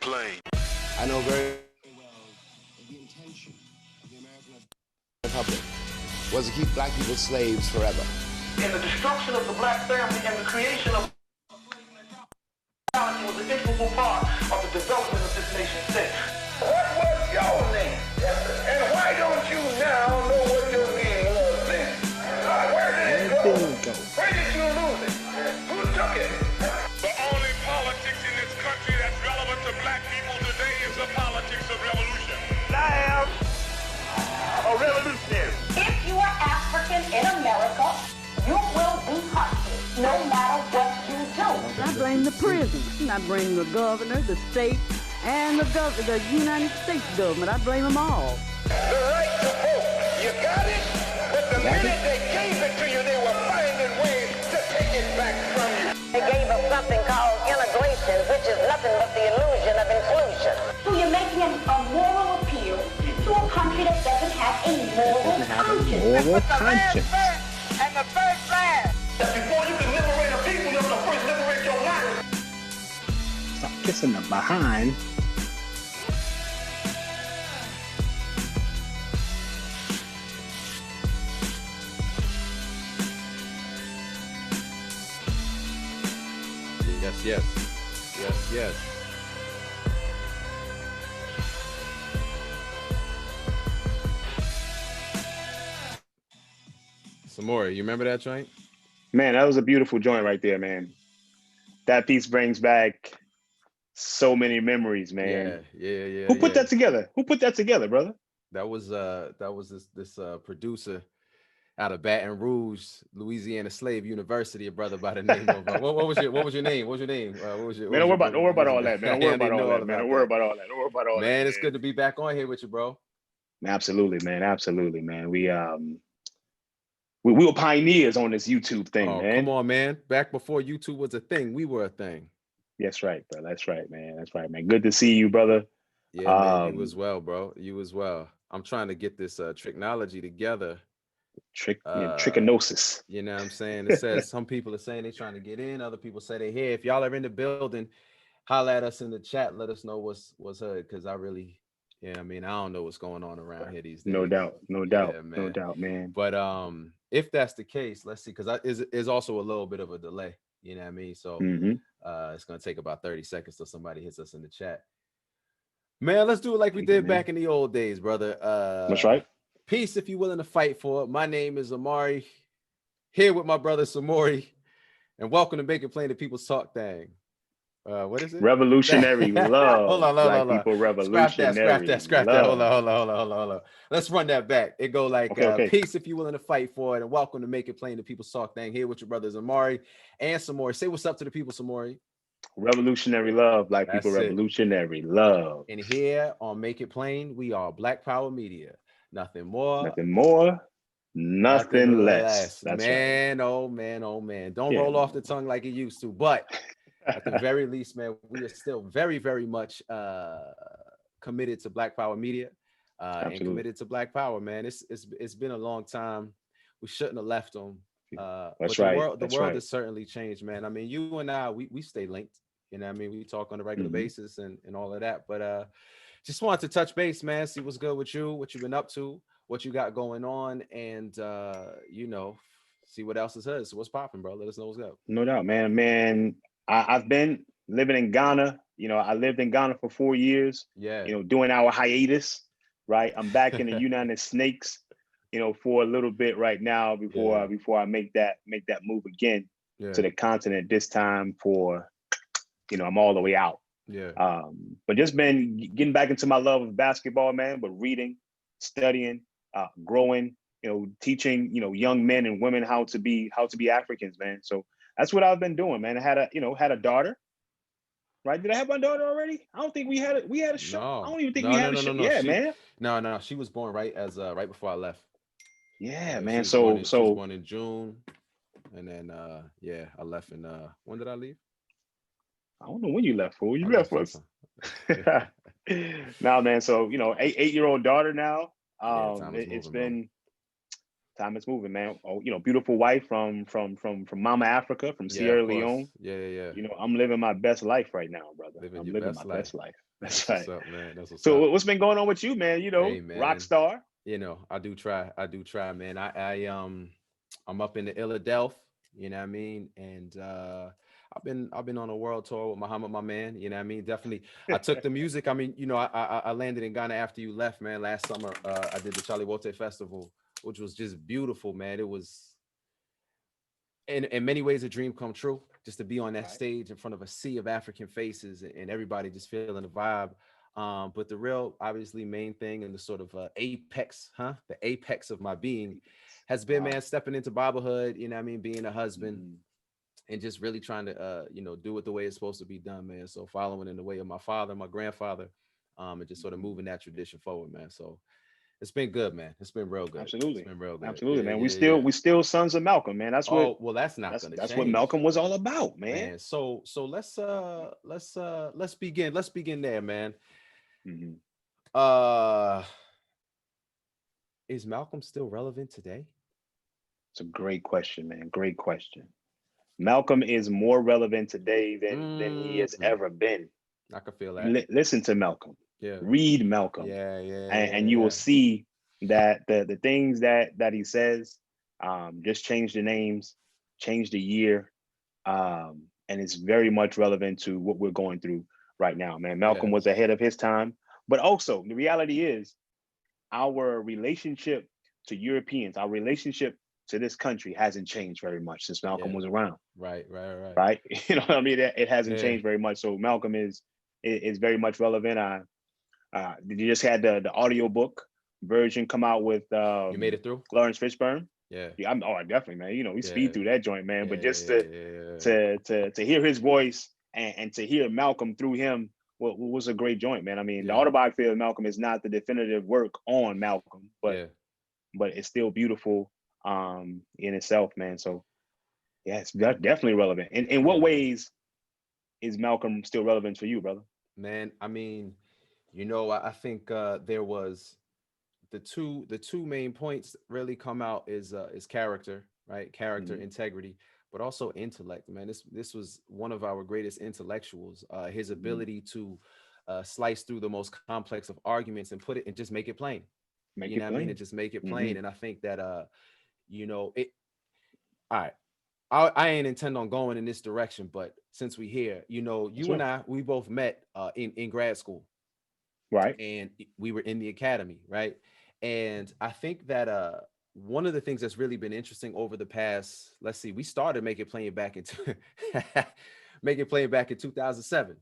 Plain. I know very well that the intention of the American Republic was to keep black people slaves forever. In the destruction of the black family and the creation of slavery was an integral part of the development of this nation state. What was your name? And why don't you now know what your name was then? Where did it go? Where did you lose it? Who took it? The only politics in this country that's relevant to black people today is the politics of revolution. I am a revolutionary. If you are African in America, you will be hustled, no matter what you do. I blame the prisons. I blame the governor, the state, and the United States government. I blame them all. The right to vote, you got it? But the minute they gave it to you, they were finding ways to take it back from you. They gave us something called integration, which is nothing but the illusion of inclusion. So you're making a moral appeal to a country that doesn't have a moral conscience. And the first last. Before you can liberate a people, you have to first liberate your mind. Stop kissing the behind. Yes. Samori, you remember that joint? Man, that was a beautiful joint right there, man. That piece brings back so many memories, man. Yeah. Who put that together? Who put that together, brother? That was this producer out of Baton Rouge, Louisiana Slave University, a brother by the name of what was your name? What was your name? Man, don't worry about all that, man. Don't worry about all that. Man, it's good to be back on here with you, bro. Absolutely, man. We were pioneers on this YouTube thing, man. Come on, man. Back before YouTube was a thing, we were a thing. That's right, bro. That's right, man. Good to see you, brother. Yeah, man, you as well, bro. You as well. I'm trying to get this technology together. Trichinosis. You know what I'm saying? It says some people are saying they're trying to get in. Other people say they're here. If y'all are in the building, holla at us in the chat. Let us know what's heard, because I don't know what's going on around here these days. No doubt, man. But if that's the case, let's see, because is also a little bit of a delay. You know what I mean? So it's gonna take about 30 seconds till somebody hits us in the chat. Man, let's do it like we did back in the old days, brother. That's right. Peace if you're willing to fight for it. My name is Amari, here with my brother Samori, and welcome to Make It Plain to People's Talk Thing. What is it? Revolutionary love. Hold on. People revolutionary. Scrap that. Hold on. Let's run that back. It go like, okay. Peace if you're willing to fight for it, and welcome to Make It Plain to People's Talk Thing. Here with your brothers Amari and Samori. Say what's up to the people, Samori. Revolutionary love, black people, revolutionary love. And here on Make It Plain, we are Black Power Media. Nothing more, nothing less. That's man, right. oh man. Don't roll off the tongue like it used to, but at the very least, man, we are still very, very much committed to Black Power Media and committed to Black Power, man. It's been a long time. We shouldn't have left them. That's right. The world has certainly changed, man. I mean, you and I, we stay linked. You know what I mean? We talk on a regular basis and all of that. But just wanted to touch base, man, see what's good with you, what you've been up to, what you got going on, and see what else is hers. So what's popping, bro? Let us know what's up. No doubt, man. I've been living in Ghana. I lived in Ghana for 4 years. Yeah. Doing our hiatus, right? I'm back in the United Snakes, for a little bit right now before I make that move again to the continent. This time for, I'm all the way out. Yeah. But just been getting back into my love of basketball, man. But reading, studying, growing, teaching, young men and women how to be Africans, man. So that's what I've been doing, man. I had a daughter, right? Did I have my daughter already? I don't think we had a show. No. I don't even think we had a show. Yeah, man. No. She was born right before I left. Yeah, man. She was born in June, and then I left in when did I leave? I don't know when you left, fool. You left us. Now, man. So 8-year-old daughter now. It's been Time is moving, man. Oh, beautiful wife from Mama Africa, from Yeah, Sierra of course. Leone. Yeah. I'm living my best life right now, brother. Living I'm your living my best life. best life. That's That's right. what's up, man. That's what's So up. what's been going on with you, man? Hey, Rock man. star. I do try. Man. I'm up in the Philadelphia, you know what I mean? And I've been on a world tour with Muhammad, my man, you know what I mean? Definitely. I took the music. I mean, I landed in Ghana after you left, man. Last summer, I did the Charlie Wote Festival, which was just beautiful, man. It was in many ways a dream come true, just to be on that Right. stage in front of a sea of African faces and everybody just feeling the vibe. But the real, obviously, main thing and the sort of apex, the apex of my being has been, Wow. man, stepping into Biblehood, you know what I mean, being a husband Mhm. and just really trying to, do it the way it's supposed to be done, man. So following in the way of my father, my grandfather, and just sort of moving that tradition forward, man. So it's been good, man. It's been real good. It's Absolutely. been real good. Absolutely, Yeah, man. yeah, yeah. We still sons of Malcolm, man. Oh, well, that's not gonna That's what change, Malcolm was all about, man. man. So let's begin. Let's begin there, man. Mhm. Uh is Malcolm still relevant today? It's a great question, man. Great question. Malcolm is more relevant today than he has Mm, ever been. I can feel that. Listen to Malcolm. Yeah. Read Malcolm, and you will see that the things that he says, just change the names, change the year, and it's very much relevant to what we're going through right now, man. Malcolm Yeah. was ahead of his time, but also the reality is our relationship to Europeans, our relationship to this country hasn't changed very much since Malcolm Yeah. was around, Right. right? You know what I mean? It hasn't Yeah. changed very much. So Malcolm is very much relevant. You just had the audiobook version come out with You made it through? Lawrence Fishburne. Yeah. Yeah, definitely, man. We Yeah. speed through that joint, man. But just Yeah. to hear his voice and to hear Malcolm through him was a great joint, man. I mean, the Yeah. autobiography of Malcolm is not the definitive work on Malcolm, but Yeah. it's still beautiful in itself, man. So yeah, it's definitely relevant. In what Yeah, man. ways is Malcolm still relevant for you, brother? Man, I mean, I think there was the two main points really come out is character, right? Character, Mhm. integrity, but also intellect, man. This was one of our greatest intellectuals. His Mhm. ability to slice through the most complex of arguments and put it and just make it plain. Make You it know what I mean? plain. And just make it Mhm. plain. And I think that it all right. I ain't intend on going in this direction, but since we here, you and I, we both met in grad school, Right. and we were in the academy, right? And I think that one of the things that's really been interesting over the past, let's see, we started Make It Plain back in Make It Plain back in 2007.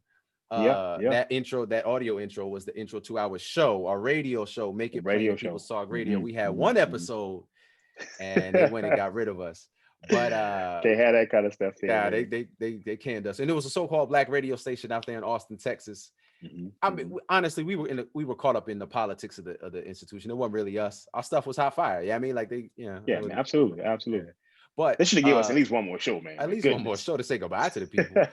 Yeah. That audio intro was the intro to our show, our radio show, Make The It Plain radio and People show. Talk Radio. Mhm. We had Mhm. one Mhm. episode and they went and got rid of us. But They had that kind of stuff there. yeah, Man. they canned us. And it was a so-called black radio station out there in Austin, Texas. Mhm. I mean, honestly, we were caught up in the politics of the institution. It wasn't really us. Our stuff was hot fire. Yeah, I mean, like Yeah, man, absolutely. Yeah. But They should have given us at least one more show, man. at My least one more goodness. show to say goodbye to the people.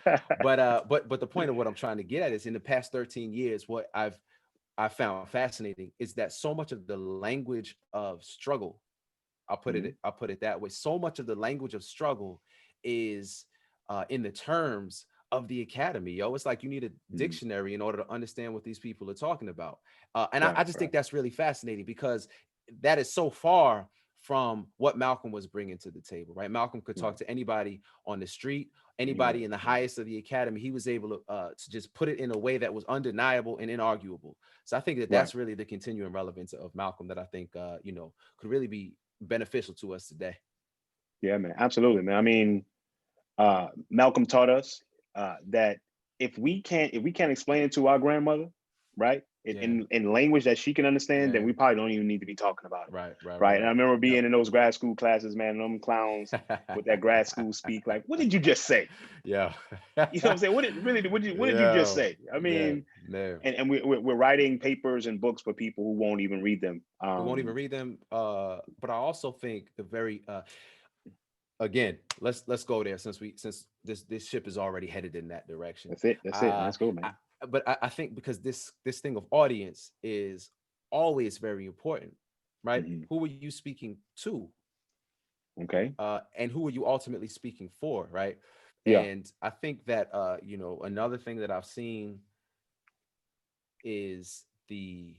But the point of what I'm trying to get at is in the past 13 years, what I found fascinating is that so much of the language of struggle, I'll put it that way. So much of the language of struggle is in the terms of the academy. Yo, it's like you need a dictionary in order to understand what these people are talking about. And I just think that's really fascinating because that is so far from what Malcolm was bringing to the table, right? Malcolm could talk to anybody on the street, anybody in the highest of the academy. He was able to just put it in a way that was undeniable and inarguable. So I think that that's really the continuing relevance of Malcolm that I think, could really be beneficial to us today. Yeah, man, absolutely, man. I mean, Malcolm taught us that if we can't explain it to our grandmother, right, in language that she can understand, then we probably don't even need to be talking about it. Right. And I remember being in those grad school classes, man, and them clowns with that grad school speak, like, what did you just say? Yeah. You know what I'm saying? What did you just say? I mean, and we're writing papers and books for people who won't even read them. Who won't even read them. But I also think the very again, let's go there since this ship is already headed in that direction. That's it. Let's go, man. But I think because this thing of audience is always very important, right? Who are you speaking to Okay. And who are you ultimately speaking for, right? Yeah. And I think that you know, another thing that I've seen is the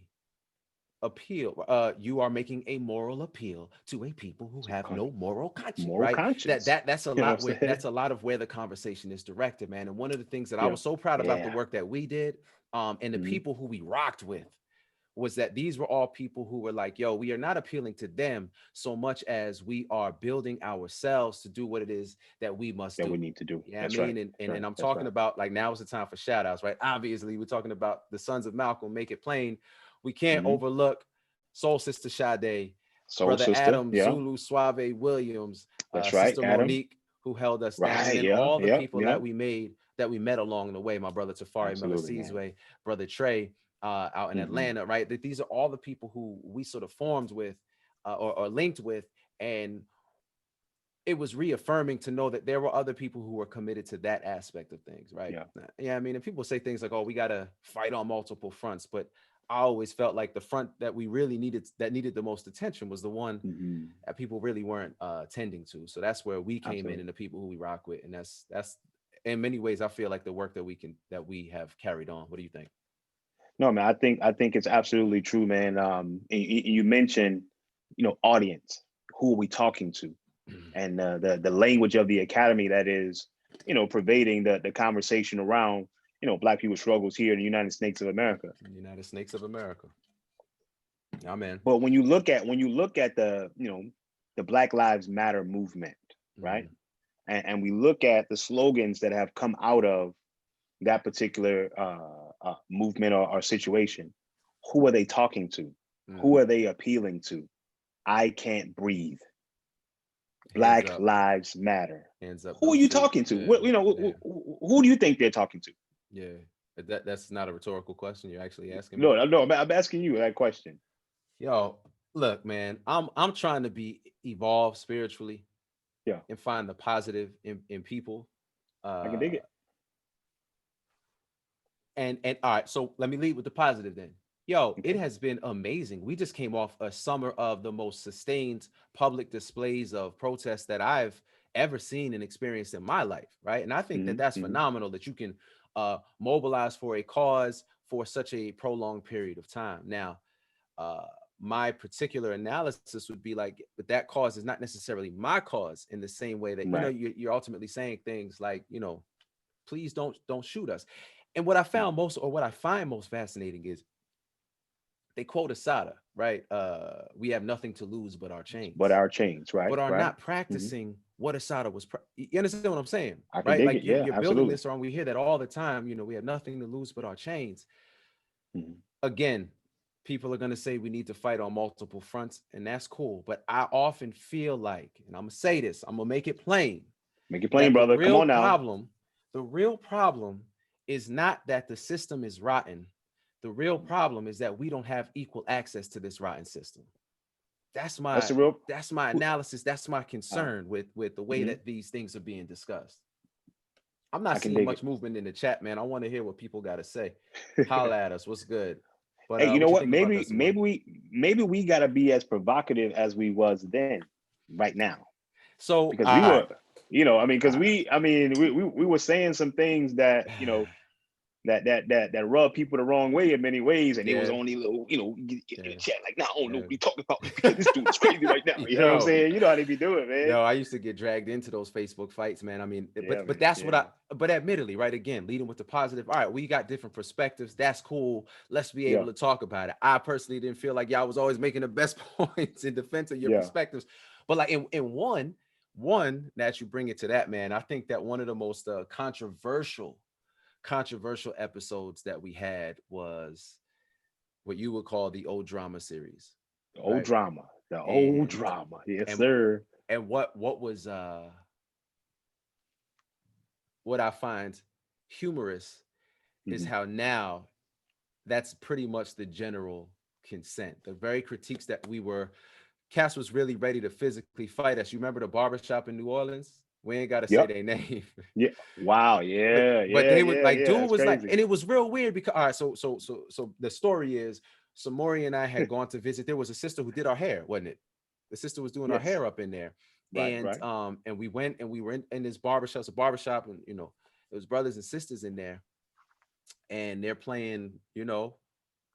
appeal. You are making a moral appeal to a people who have no moral conscience, Moral right? conscience. That's a You know lot what I'm where saying? that's a lot of where the conversation is directed, man. And one of the things that I Yeah. was so proud about the Yeah. work that we did, and the Mhm. people who we rocked with, was that these were all people who were like, yo, we are not appealing to them so much as we are building ourselves to do what it is that we must That we do. need to do. Yeah, I That's mean, right. and I'm That's talking right. about, like, now is the time for shout outs, right? Obviously, we're talking about the sons of Malcolm, make it plain. We can't Mhm. overlook Soul Sister Sade, Soul Brother Sister. Adam Yeah. Zulu Suave Williams, That's right. Sister Adam. Monique, who held us down, and Right. then Yeah. all the Yeah. people Yeah. that we met along the way. My brother Tafari Absolutely, man. Melisizwe, Brother Trey, out in Mhm. Atlanta, right? That these are all the people who we sort of formed with, or linked with, and it was reaffirming to know that there were other people who were committed to that aspect of things, right? Yeah. Yeah, I mean, and people say things like, "Oh, we got to fight on multiple fronts," but I always felt like the front that we really needed, that needed the most attention, was the one Mhm. that people really weren't tending to. So that's where we came in, Absolutely. and the people who we rock with, and that's in many ways, I feel like the work that we have carried on. What do you think? No, man. I think it's absolutely true, man. You mentioned, audience. Who are we talking to? And the language of the academy that is, pervading the conversation around, Black people struggles here in the United States of America. United Snakes of America. Yeah, man. But when you look at the Black Lives Matter movement, right? Mhm. And we look at the slogans that have come out of that particular movement or situation, who are they talking to? Who Mhm. are they appealing to? I can't breathe. Hands Black up, Lives Matter. hands up, Who are don't you shoot. talking to? Yeah, What yeah, who do you think they're talking to? yeah. That's not a rhetorical question. You're actually asking me. No, I'm asking you that question. Yo, look, man, I'm trying to be evolved spiritually Yeah, and find the positive in people. I can Uh, dig it. and all right, so let me lead with the positive then. Yo, it Okay. has been amazing. We just came off a summer of the most sustained public displays of protest that I've ever seen and experienced in my life, right? And I think that Hmm. that's Hmm. phenomenal that you can mobilize for a cause for such a prolonged period of time. Now, uh, my particular analysis would be like, but that cause is not necessarily my cause, in the same way that, Right. you're ultimately saying things like, please don't shoot us. And what I found most, or what I find most fascinating, is they quote Asada, right? We have nothing to lose but our But chains, our chains, right? but are Right. not Hmm. practicing what Asada was. You understand what I'm saying, I can right? dig Like it. Yeah, you're building absolutely. this on. We hear that all the time. We have nothing to lose but our chains. Hmm. Again, people are going to say we need to fight on multiple fronts, and that's cool. But I often feel like, and I'm going to say this, I'm going to make it plain, Make it plain, that brother. Come on now. the real problem is not that the system is rotten. The real problem is that we don't have equal access to this rotten system. That's That's my the real. that's my who- analysis. That's my Uh, concern with the way mhm. that these things are being discussed. I'm not I can seeing dig much it. movement in the chat, man. I want to hear what people got to say. Holla at us. What's good? But Hey, you know what you what? think about that, Simone? Maybe we gotta be as provocative as we was then, right now, So, because we all were, right. because we were saying some things that that rubbed people the wrong way in many ways, and it was Yeah, only little, yeah, in chat like, nah, I don't know yeah. what he talking about because this dude is crazy right now. You know what I'm Yo, saying? You know how they be doing, man. yo, I used to get dragged into those Facebook fights, man. I mean, Yeah, but man. that's what Yeah, but admittedly, right? Again, leading with the positive. All right, we got different perspectives. That's cool. Let's be able yeah, to talk about it. I personally didn't feel like y'all was always making the best points in defense of your yeah. perspectives. But like in one that you bring it to that, man, I think that one of the most controversial episodes that we had was what you would call the old drama series, The old right? drama, the old And drama. Yes, and sir. what was what I find humorous is Hmm. how now that's pretty much the general consent. The very critiques that Cass was really ready to physically fight us. You remember the barbershop in New Orleans? We ain't got to say Yep. their name. Yeah. Wow. but Yeah. but Yeah. they would Yeah. like, Yeah. dude That's was like, crazy. and it was real weird because all right, so the story is Samori and I had gone to visit. There was a sister who did our hair, wasn't it? The sister was doing our Yes. hair up in there. Right, right. And we went and we were in this barbershop. It's a barbershop, and you know, there was brothers and sisters in there, and they're playing, you know,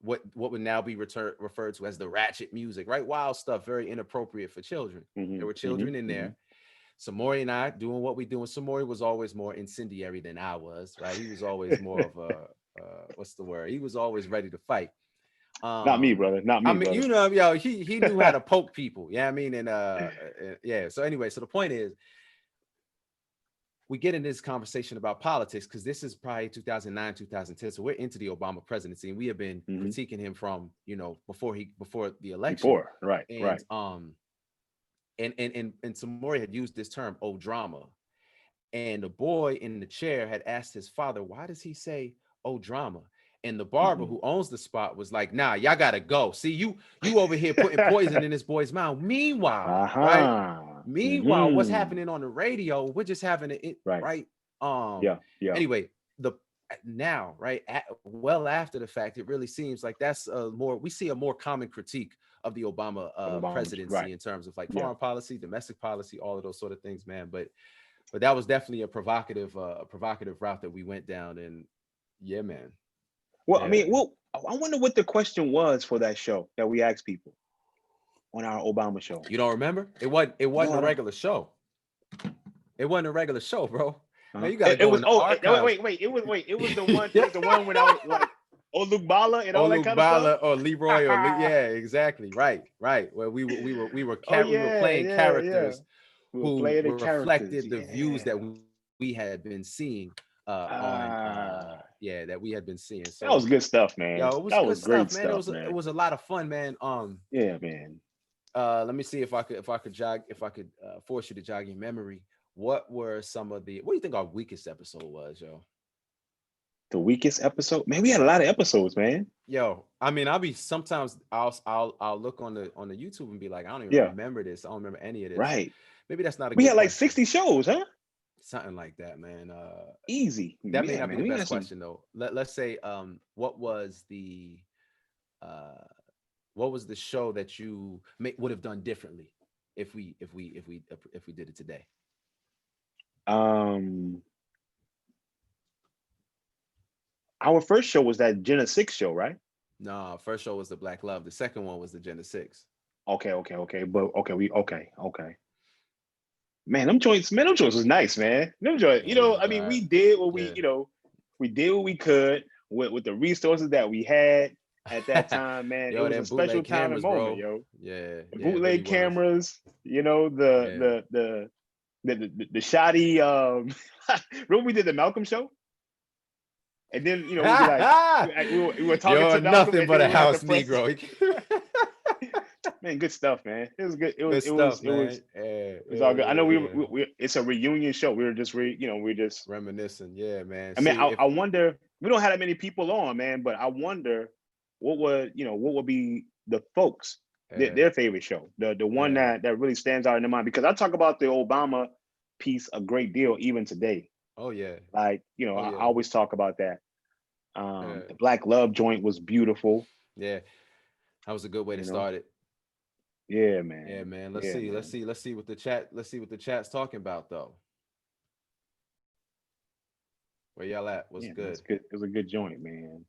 what would now be referred to as the ratchet music, right? Wild stuff, very inappropriate for children. There were children in there. Samori and I doing what we do. And Samori was always more incendiary than I was, right? He was always more of a what's the word? He was always ready to fight. Not me, brother. Not me, I mean, brother. you know, yo, he knew how to poke people. Yeah, I mean, and yeah. So anyway, so the point is, we get in this conversation about politics because this is probably 2009, 2010. So we're into the Obama presidency, and we have been critiquing him from, you know, before the election. Before, right, and, right. And Samori had used this term, "oh drama," and the boy in the chair had asked his father, "Why does he say oh drama?" And the barber who owns the spot was like, "Nah, y'all gotta go. See, you over here putting poison in this boy's mouth." Meanwhile, right? Meanwhile, what's happening on the radio? We're just having it right. Yeah. Anyway, now, right, well after the fact, it really seems like that's we see a more common critique of the Obama presidency in terms of like foreign policy, domestic policy, all of those sort of things, man. But that was definitely a provocative route that we went down, and yeah, man. Well, I mean, I wonder what the question was for that show that we asked people on our Obama show. You don't remember? It wasn't a regular show. It wasn't a regular show, bro. Now you gotta go in the archives. Wait. It was the one. It was the one when I was like, Olugbala and all that kind of stuff. Or Leroy, yeah, exactly, right. Where we were playing characters who reflected the views that we had been seeing that we had been seeing. So that was good stuff, man. Yo, that was great man. stuff, man. It was a lot of fun, man. Yeah, man. Let me see if I could force you to jog your memory. What do you think our weakest episode was, yo? The weakest episode? Man, we had a lot of episodes, man. Yo, I mean, I'll look on the YouTube and be like, I don't even remember this. I don't remember any of this. Right. Maybe that's not a we good had like question. 60 shows, huh? Something like that, man. Easy. That may not be the best question though. Let's say what was the show that you would have done differently if we did it today? Our first show was that Jenna 6 show, right? No, first show was the Black Love. The second one was the Jenna 6. Okay. But okay. Man, them joints was nice, man. Them joints, I mean, we did what we did what we could with the resources that we had at that time, man. It was a special time and moment, bro. Yeah. The bootleg cameras, the shoddy remember we did the Malcolm show? And then we were talking to Malcolm, nothing but a house Negro. Man, good stuff, man. It was good. It was all good. I know we it's a reunion show. We were just we're just reminiscing. Yeah, man. I mean, I wonder, we don't have that many people on, man, but I wonder what would be the folks their favorite show, the one that really stands out in their mind, because I talk about the Obama piece a great deal even today. Oh yeah. Like, I always talk about that. The Black Love joint was beautiful. Yeah. That was a good way to start it. Yeah, man. Yeah, man. Let's see what the chat's talking about though. Where y'all at? What's good? It was a good joint, man.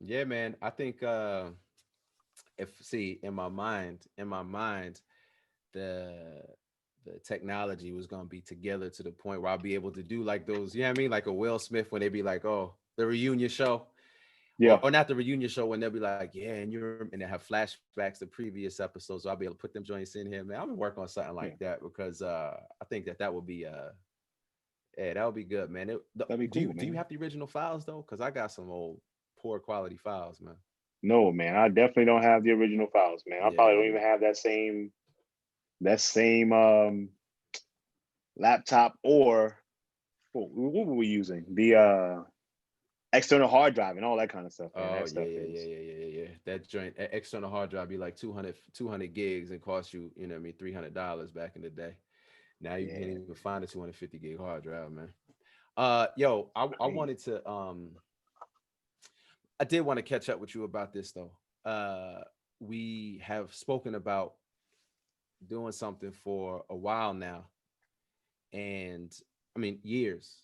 Yeah, man. I think in my mind, the technology was gonna be together to the point where I'll be able to do like those, you know what I mean? Like a Will Smith when they be like, oh, the reunion show. Yeah. Or not the reunion show, when they'll be like, yeah, and they have flashbacks to previous episodes. So I'll be able to put them joints in here, man. I'm gonna work on something like that because I think that would be that would be good, man. That'd be cool, do you have the original files though? Because I got some old poor quality files, man. No, man, I definitely don't have the original files, man. I probably don't even have that same laptop, or what were we using? The external hard drive and all that kind of stuff. Man. Yeah. That joint external hard drive be like 200 gigs and cost you, $300 back in the day. Now you can't even find a 250 gig hard drive, man. I wanted to I did want to catch up with you about this though. We have spoken about doing something for a while now, and I mean years,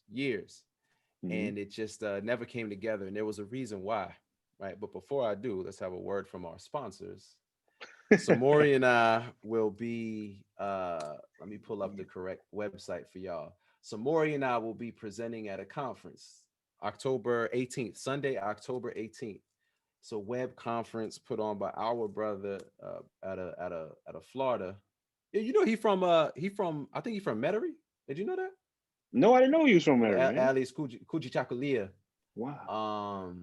Mhm. and it just never came together, and there was a reason why, right? But before I do, let's have a word from our sponsors. Samori and I will be let me pull up the correct website for y'all. Samori and I will be presenting at a conference October 18th, Sunday, October 18th. It's a web conference put on by our brother out of Florida. Yeah, you know he from I think he's from Metairie. Did you know that? No, I didn't know you was from Mary, man. Alice Kujichakulia. Wow.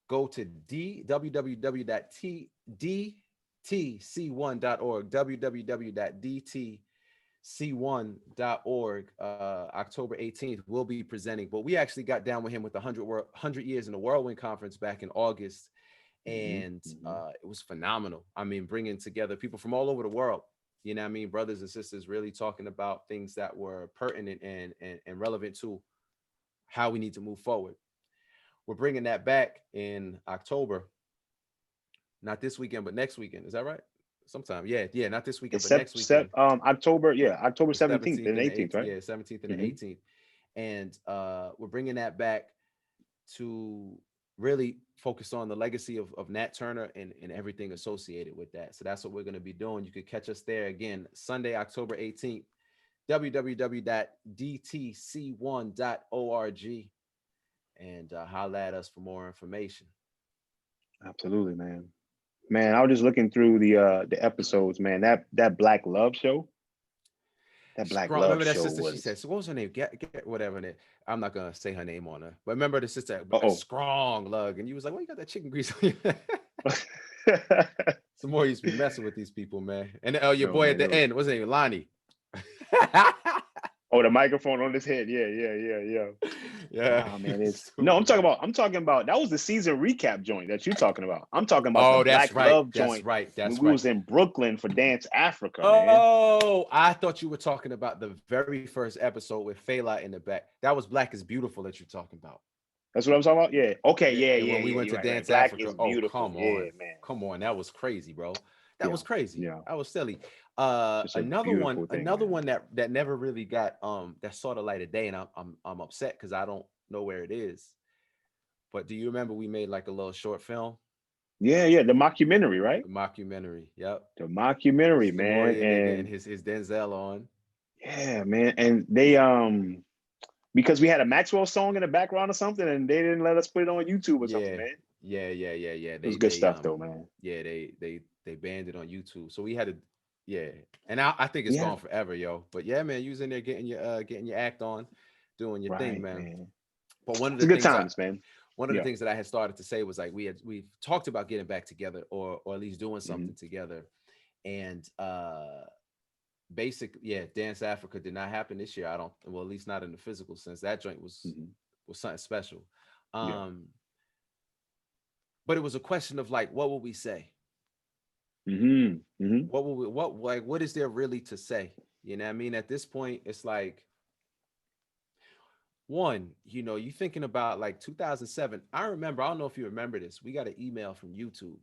Go to www.dtc1.org, www.dtc1.org. October 18th, we'll be presenting, but we actually got down with him with the 100 years in the Whirlwind Conference back in August, and it was phenomenal. I mean, bringing together people from all over the world, you know what I mean, brothers and sisters, really talking about things that were pertinent and relevant to how we need to move forward. We're bringing that back in October, not this weekend, but next weekend. Is that right? Sometime, yeah, not this weekend, It's but next weekend. October, October The 17th and 18th, right? Yeah, 17th and the 18th, and we're bringing that back to really focus on the legacy of Nat Turner and everything associated with that. So that's what we're going to be doing. You could catch us there again, Sunday, October 18th, www.dtc1.org, and holla at us for more information. Absolutely, man. Man, I was just looking through the episodes, man. That Black Love show. That Black Love Remember that show sister? was. She said, "So what was her name? Get whatever name. I'm not gonna say her name on her, but remember the sister, strong lug, and you was like, "Why you got that chicken grease on you?" Some more used to be messing with these people, man. And your boy at the end, what's his name? Lonnie. Oh, the microphone on his head. Yeah. Yeah. Oh, man, I'm talking about that was the season recap joint that you're talking about. I'm talking about the that's Black right. Love That's joint. right. That's we right. was in Brooklyn for Dance Africa, man. Oh, I thought you were talking about the very first episode with Fela in the back. That was Black is Beautiful that you're talking about. That's what I'm talking about. Yeah. Okay. Yeah. When we went to right, Dance Black Africa. is beautiful. Come on, yeah, man. Come on, that was crazy, bro. That was crazy. Yeah. That was silly. It's Another one, thing, another man. one that never really got that saw the light of day, and I'm upset because I don't know where it is. But do you remember we made like a little short film? Yeah, the mockumentary, right? The mockumentary. Yep. The mockumentary, man. And his Denzel on. Yeah, man. And they because we had a Maxwell song in the background or something, and they didn't let us put it on YouTube or something, man. Yeah. It was good stuff though, man. Yeah, they banned it on YouTube. So we had to, and I think it's gone forever, yo. But yeah, man, you was in there getting your act on, doing your thing, man. But one of the good times, man. One of the things that I had started to say was like we've talked about getting back together or at least doing something together. And basically, Dance Africa did not happen this year. At least not in the physical sense. That joint was something special. But it was a question of like, what will we say? What will we, what is there really to say? You know what I mean? At this point, it's like, one, you thinking about like 2007. I remember, I don't know if you remember this. We got an email from YouTube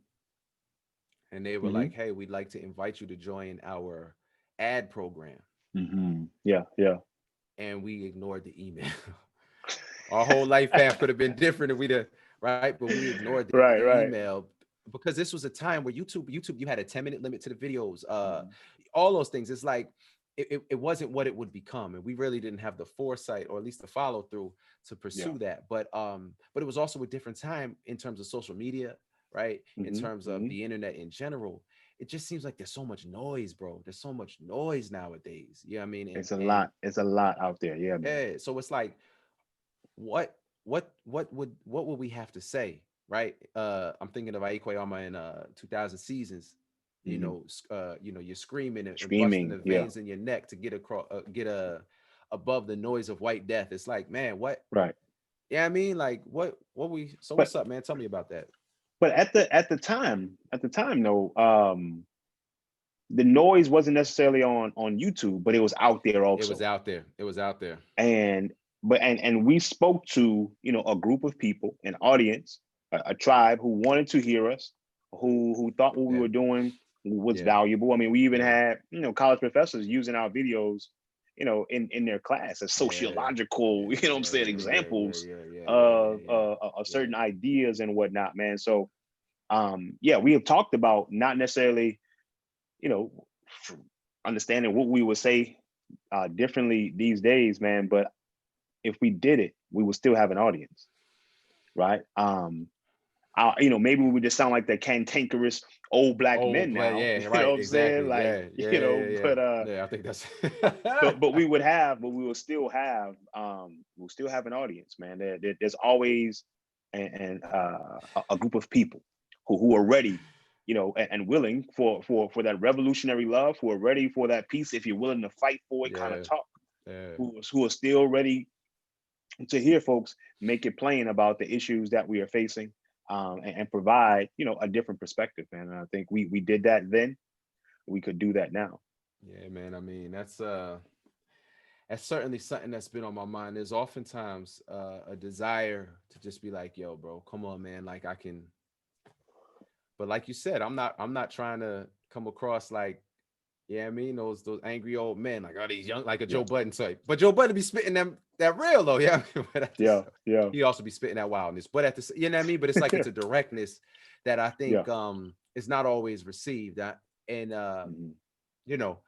and they were like, hey, we'd like to invite you to join our ad program. Yeah. And we ignored the email. Our whole life path could have been different if we'd right? But we ignored the email because this was a time where YouTube, you had a 10-minute limit to the videos, all those things. It's like, it wasn't what it would become. And we really didn't have the foresight or at least the follow through to pursue that. But it was also a different time in terms of social media, right? In terms of the internet in general. It just seems like there's so much noise, bro. There's so much noise nowadays. You know what I mean? It's a lot out there. Yeah, man. Yeah. So it's like, what would we have to say, right? I'm thinking of Aikwe Ama in 2000 Seasons. You're screaming and busting the veins in your neck to get across, above the noise of white death. It's like, man, what? Right. Yeah, I mean, like, what's up, man? Tell me about that. But at the time, though, the noise wasn't necessarily on YouTube, but it was out there also. It was out there. And we spoke to a group of people, an audience, a tribe who wanted to hear us, who thought what we were doing what's Yeah. valuable. I mean, we even Yeah. had, college professors using our videos, in their class as Yeah. sociological, Yeah. you know what I'm saying, examples of certain ideas and whatnot, man. So, yeah, we have talked about not necessarily, you know, understanding what we would say differently these days, man. But if we did it, we would still have an audience, right? Maybe we would just sound like the cantankerous old black Oh, men but now. yeah, You know right, what I'm saying? exactly. Like, Yeah, yeah, yeah, yeah, yeah. but Yeah, I think that's but we will still have we'll still have an audience, man. There's always a group of people who are ready, and willing for that revolutionary love, who are ready for that peace if you're willing to fight for it kind of yeah, talk, yeah. who are still ready to hear folks make it plain about the issues that we are facing, and provide, a different perspective, man. And I think we did that then. We could do that now. Yeah, man. I mean, that's certainly something that's been on my mind. There's oftentimes a desire to just be like, yo, bro, come on, man. Like I can, but like you said, I'm not trying to come across like, yeah, I mean, those angry old men, like all these young, like a Yeah, Joe Budden type. But Joe Budden be spitting them that real though, yeah. But yeah, yeah, he also be spitting that wildness. But you know what I mean? But it's like it's a directness that I yeah. think is not always received. And Mhm. you know,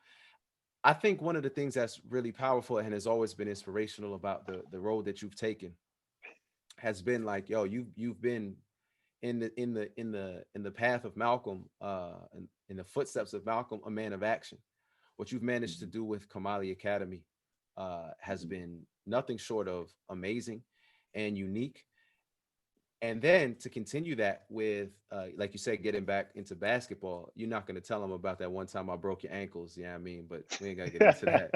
I think one of the things that's really powerful and has always been inspirational about the road that you've taken has been like, yo, you've been in the path of Malcolm, in the footsteps of Malcolm, a man of action. What you've managed to Mhm. do with Kamali Academy has Mhm. been nothing short of amazing and unique. And then to continue that with, like you said, getting back into basketball, you're not going to tell them about that one time I broke your ankles. Yeah, I mean, but we ain't got to get into that.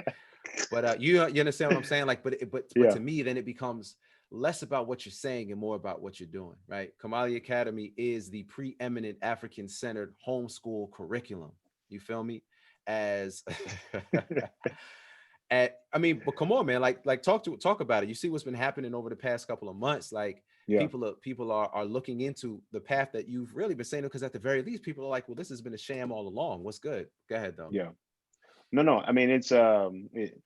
But you understand what I'm saying? Like, but Yeah. to me, then it becomes less about what you're saying and more about what you're doing, right? Kamali Academy is the preeminent African-centered homeschool curriculum. You feel me? As I mean, but come on, man. Like talk about it. You see what's been happening over the past couple of months. Like Yeah. people are looking into the path that you've really been saying, because at the very least, people are like, well, this has been a sham all along. What's good? Go ahead, though. Yeah. No. I mean, it's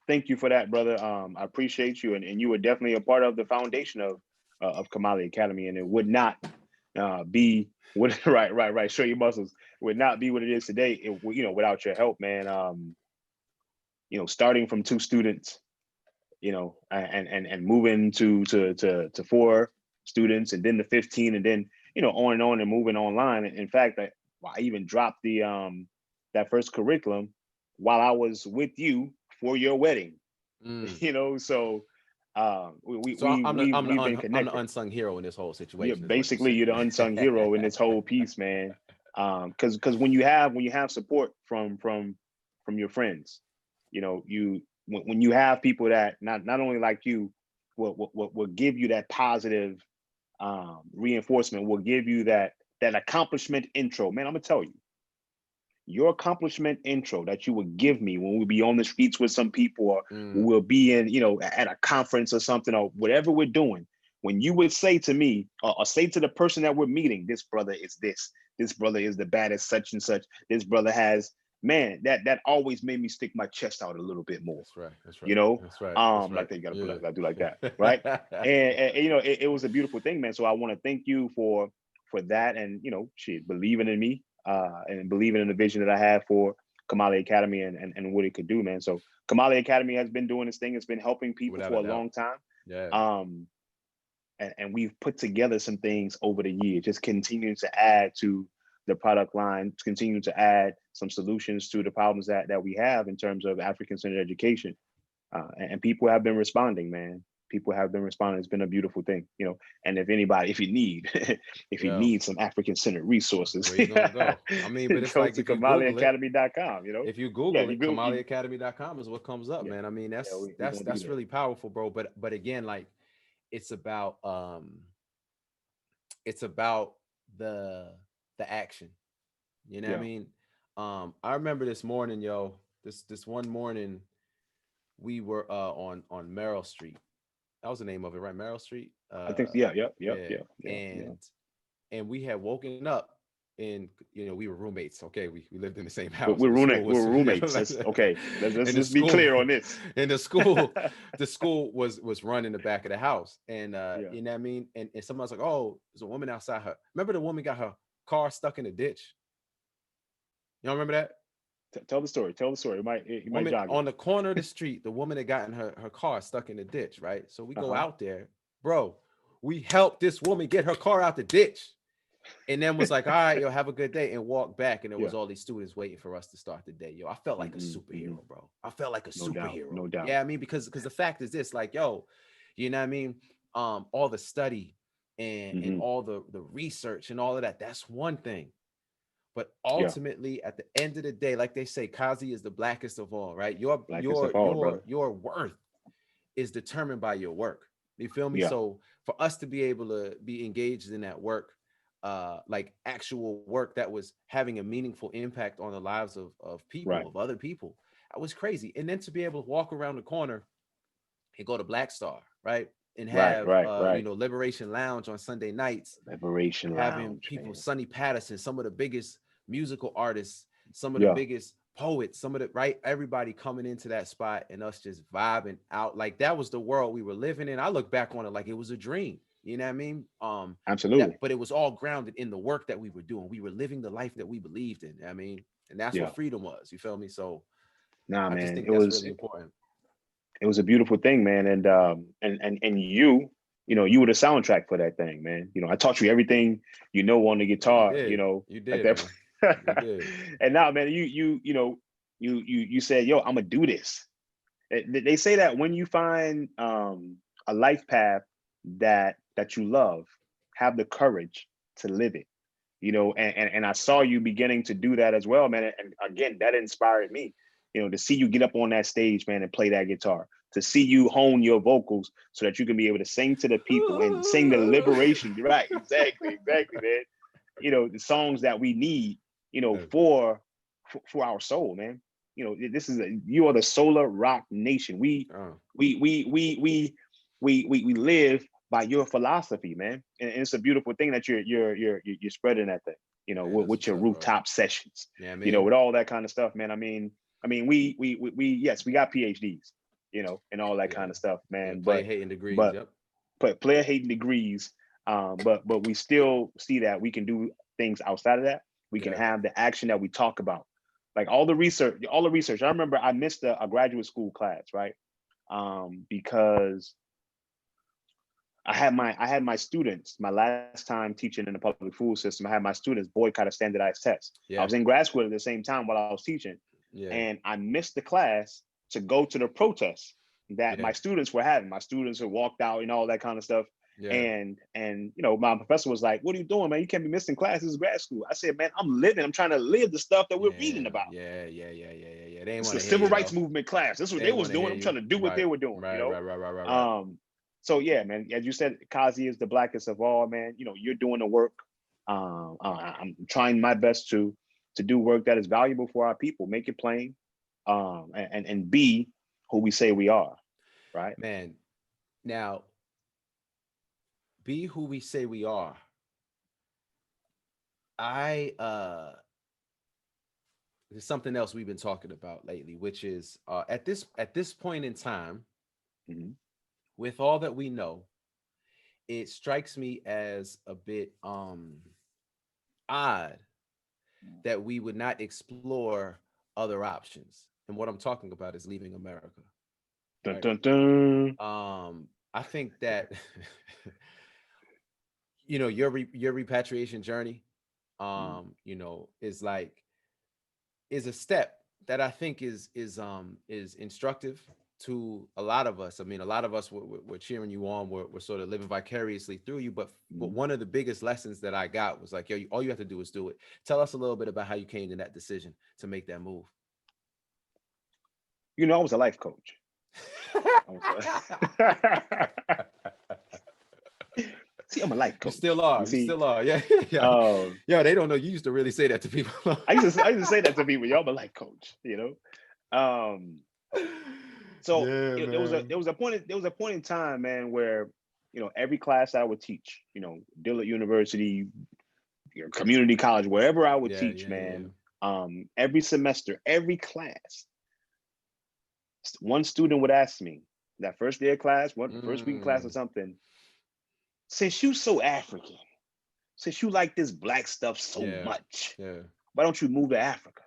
thank you for that, brother. I appreciate you, and you were definitely a part of the foundation of Kamali Academy, and it would not be what right. Show your muscles would not be what it is today. Without your help, man. Starting from 2 students, and moving to 4 students, and then the 15, and then on and on, and moving online. In fact, I even dropped the that first curriculum while I was with you for your wedding. Mm. So So we've been I'm the connected. unsung hero in this whole Yeah, situation, is what you're basically you're the unsung saying. hero in this whole piece, man. Because when you have support from your friends, you when you have people that not only like you will give you that positive reinforcement, will give you that accomplishment intro, man. I'm gonna tell you, your accomplishment intro that you would give me when we'll be on the streets with some people, or we'll be in, at a conference or something, or whatever we're doing, when you would say to me, or say to the person that we're meeting, this brother is this brother is the baddest such and such, this brother has, man, that always made me stick my chest out a little bit more. That's right. That's right. you know That's right. That's right. like that, you gotta Yeah. do like that, right? And it was a beautiful thing, man. So I want to thank you for that, and shit, believing in me, and believing in the vision that I have for Kamali Academy, and what it could do, man. So Kamali Academy has been doing this thing. It's been helping people Without for a a doubt. long time. Yeah. And we've put together some things over the years, just continuing to add to the product line, continue to add some solutions to the problems that we have in terms of African-centered education. And people have been responding, man. People have been responding. It's been a beautiful thing, And if you need, if you Yeah. need some African-centered resources, Where you gonna go? I mean, but it's go like to if you Google it, KamaliAcademy.com. if you Yeah, Google you it, go. KamaliAcademy.com is what comes up, Yeah, man. I mean, yeah, we're that's gonna be that's there. really powerful, bro. But again, like it's about the action. You know what I Yeah. mean? I remember this morning, yo. This one morning, we were on Merrill Street. That was the name of it, right? Merrill Street. I think. Yeah. Yeah. Yeah. And we had woken up in, you know, we were roommates. Okay, we lived in the same We're, house. we're And the school roommate. We're was, you know, roommates. That's okay. Let's and the just be school, clear on this. and the school was run in the back of the house, and Yeah. you know what I mean. And somebody's like, "Oh, there's a woman outside her." Remember the woman got her car stuck in a ditch? Y'all remember that? Tell the story. Tell the story. It might Woman jog on it. the corner of the street, the woman that got in her car stuck in the ditch, right? So we go Uh-huh. out there, bro. We helped this woman get her car out the ditch, and then was like, "All right, yo, have a good day," and walk back. And there was Yeah. all these students waiting for us to start the day. Yo, I felt like a Mhm, superhero, bro. I felt like a No doubt. superhero. No doubt. Yeah, I mean, because the fact is this, like, yo, you know what I mean? All the study and Mhm. all the research and all of that, that's one thing. But Yeah. ultimately, at the end of the day, like they say, Kazi is the blackest of all, right? Blackest of all, brother. Your worth is determined by your work. You feel me? Yeah. So for us to be able to be engaged in that work, like actual work that was having a meaningful impact on the lives of people, Right. of other people, that was crazy. And then to be able to walk around the corner and go to Black Star, right? And have Right. you know, Liberation Lounge on Sunday nights, Liberation having Lounge, people, man. Sonny Patterson, some of the biggest musical artists, some of the Yeah. biggest poets, some of the right, everybody coming into that spot and us just vibing out. Like that was the world we were living in. I look back on it like it was a dream. You know what I mean? Absolutely. But it was all grounded in the work that we were doing. We were living the life that we believed in. I mean, and that's Yeah. what freedom was. You feel me? So Nah, I just man. think It that's was really important. it was a beautiful thing, man. And you know, you were the soundtrack for that thing, man. You know, I taught you everything you know on the guitar, you know, You at did, that man. You did. And now, man, you know, you said, yo, I'm gonna do this. They say that when you find a life path that you love, have the courage to live it. You know, and I saw you beginning to do that as well, man. And again, that inspired me. You know, to see you get up on that stage, man, and play that guitar, to see you hone your vocals so that you can be able to sing to the people and sing the liberation. Right, exactly, man. You know, the songs that we need, you know, Yeah. for our soul, man. You know, you are the solar rock nation. We Oh, we live by your philosophy, man. And it's a beautiful thing that you're spreading that thing, you know, man, that's with what's your up, bro. rooftop sessions, Yeah, I you know, mean, with all that kind of stuff, man. I mean, we yes, we got PhDs, you know, and all that yeah, kind of stuff, yeah, man. player hating degrees. But Yep. player hating degrees, but we still see that we can do things outside of that. We can Yeah. have the action that we talk about, like all the research. I remember I missed a graduate school class, right? Because I had my students, my last time teaching in the public school system, I had my students boycott a standardized test. I Yeah. was in grad school at the same time while I was teaching, Yeah. and I missed the class to go to the protest that Yeah. my students were having. My students had walked out and all that kind of stuff. Yeah. And you know, my professor was like, "What are you doing, man? You can't be missing class. This is grad school." I said, "Man, I'm living. I'm trying to live the stuff that we're reading about. Yeah. They ain't It's want the to hear civil you, rights though. movement class. This is what They they ain't was want to doing. hear I'm you. trying to do what they were doing, you know." Right. So yeah, man, as you said, Kazi is the blackest of all, man. You know, you're doing the work. I'm trying my best to do work that is valuable for our people, make it plain, and be who we say we are, right? Man, now be who we say we are. There's something else we've been talking about lately, which is at this point in time, Mhm. with all that we know, it strikes me as a bit odd that we would not explore other options. And what I'm talking about is leaving America. Dun, Right? dun, dun. I think that you know, your repatriation journey, you know, is a step that I think is instructive to a lot of us. I mean, a lot of us were cheering you on. We're sort of living vicariously through you. But one of the biggest lessons that I got was like, yo, all you have to do is do it. Tell us a little bit about how you came to that decision to make that move. You know, I was a life coach. See, I'm a life You coach. still are. You see? still are. Yeah. Um, Yeah, they don't know. You used to really say that to people. I used to say that to people. Yo, I'm a life coach. You know. So Yeah, there was a point in time, man, where, you know, every class I would teach, you know, Dillard University, your community college, wherever I would Yeah, teach, yeah, man. Every semester, every class, one student would ask me that first day of class, first week of class or something. Since you so African, since you like this black stuff so much, why don't you move to Africa?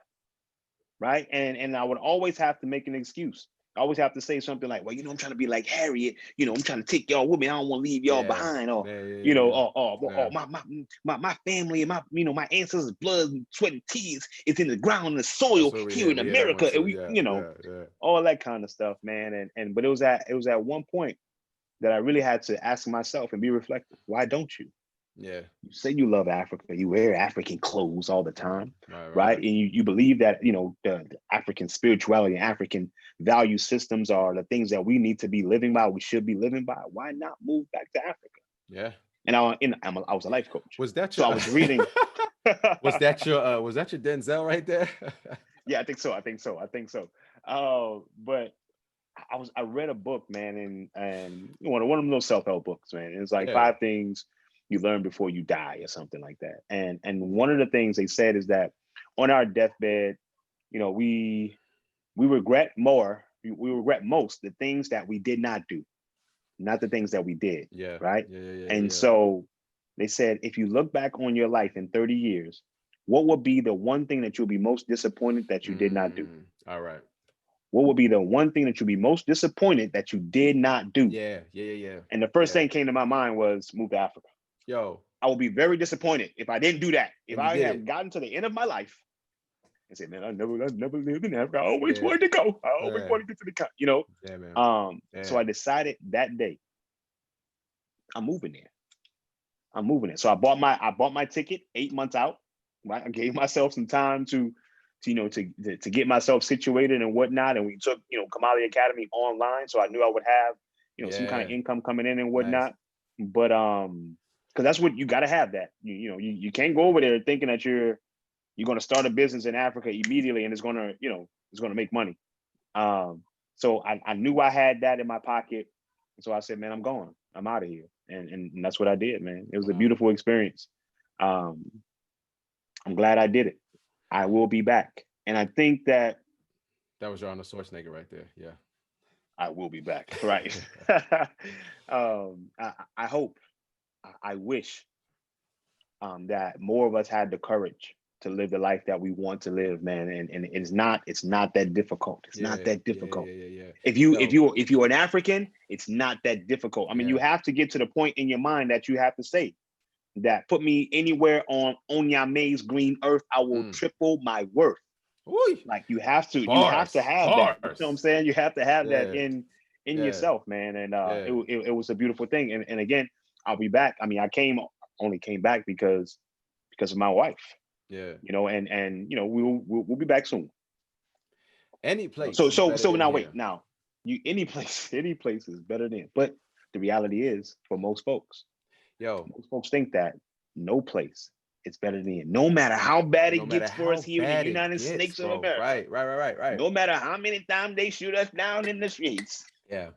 Right? And I would always have to make an excuse. I always have to say something like, well, you know, I'm trying to be like Harriet, you know, I'm trying to take y'all with me. I don't want to leave y'all behind, or you know, or my family and my, you know, my ancestors' blood and sweat and tears is in the ground and the soil here in America. And we, you know, all that kind of stuff, man. But it was at one point that I really had to ask myself and be reflective. Why don't you? Yeah. You say you love Africa, you wear African clothes all the time, right? And you believe that, you know, the African spirituality, African value systems are the things that we need to be living by, we should be living by. Why not move back to Africa? Yeah. And I was a life coach. Was that so I was reading. was that your Denzel right there? Yeah, I think so. But I read a book, man, and one of those self-help books, man. It's like 5 things you learn before you die or something like that. And one of the things they said is that on our deathbed, you know, we regret most the things that we did not do, not the things that we did. Yeah. Right. And so they said, if you look back on your life in 30 years, what would be the one thing that you'll be most disappointed that you did not do? All right. What would be the one thing that you'll be most disappointed that you did not do? Yeah. And the first thing came to my mind was move to Africa. Yo, I will be very disappointed if I didn't do that. If I have gotten to the end of my life and said, man, I never lived in Africa. I always wanted to go. I always wanted to get to the country, you know. Yeah, man. So I decided that day, I'm moving there. So I bought my ticket 8 months out. Right. I gave myself some time to get myself situated and whatnot. And we took, you know, Kamali Academy online. So I knew I would have, you know, some kind of income coming in and whatnot. Nice. But because that's what you got to have, that you can't go over there thinking that you're going to start a business in Africa immediately and it's going to make money. So I knew I had that in my pocket. So I said, man, I'm going. I'm out of here. And that's what I did, man. It was a beautiful experience. I'm glad I did it. I will be back. And I think that was your Arnold Schwarzenegger right there. Yeah. I will be back. Right. I hope, I wish that more of us had the courage to live the life that we want to live, man. And it's not that difficult. It's not that difficult. If you're an African, it's not that difficult. I mean, you have to get to the point in your mind that you have to say that, put me anywhere on Onyame's green earth, I will triple my worth. Ooh. Like you have to have that. You know what I'm saying? You have to have that in yourself, man. And it was a beautiful thing. And again, I'll be back. I mean, I only came back because of my wife. Yeah. You know, and you know, we'll be back soon. Any place. So now wait, now any place is better than. But the reality is, for most folks, most folks think that no place is better than. No matter how bad it gets for us here in the United States of America. Right. No matter how many times they shoot us down in the streets. Yeah.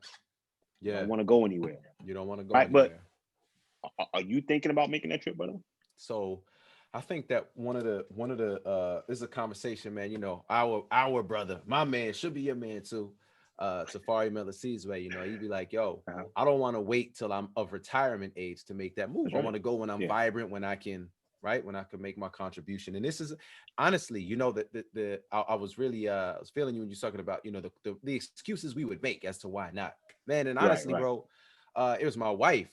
You don't want to go anywhere. You don't want to go anywhere. But are you thinking about making that trip, brother? So I think that one of the this is a conversation, man. You know, our brother, my man, should be your man too. Safari Miller Seasway, you know, he'd be like, yo, I don't want to wait till I'm of retirement age to make that move. I want to go when I'm vibrant, when I can, when I can make my contribution. And this is honestly, you know, I was really I was feeling you when you're talking about, you know, the excuses we would make as to why not, man. And honestly, bro, it was my wife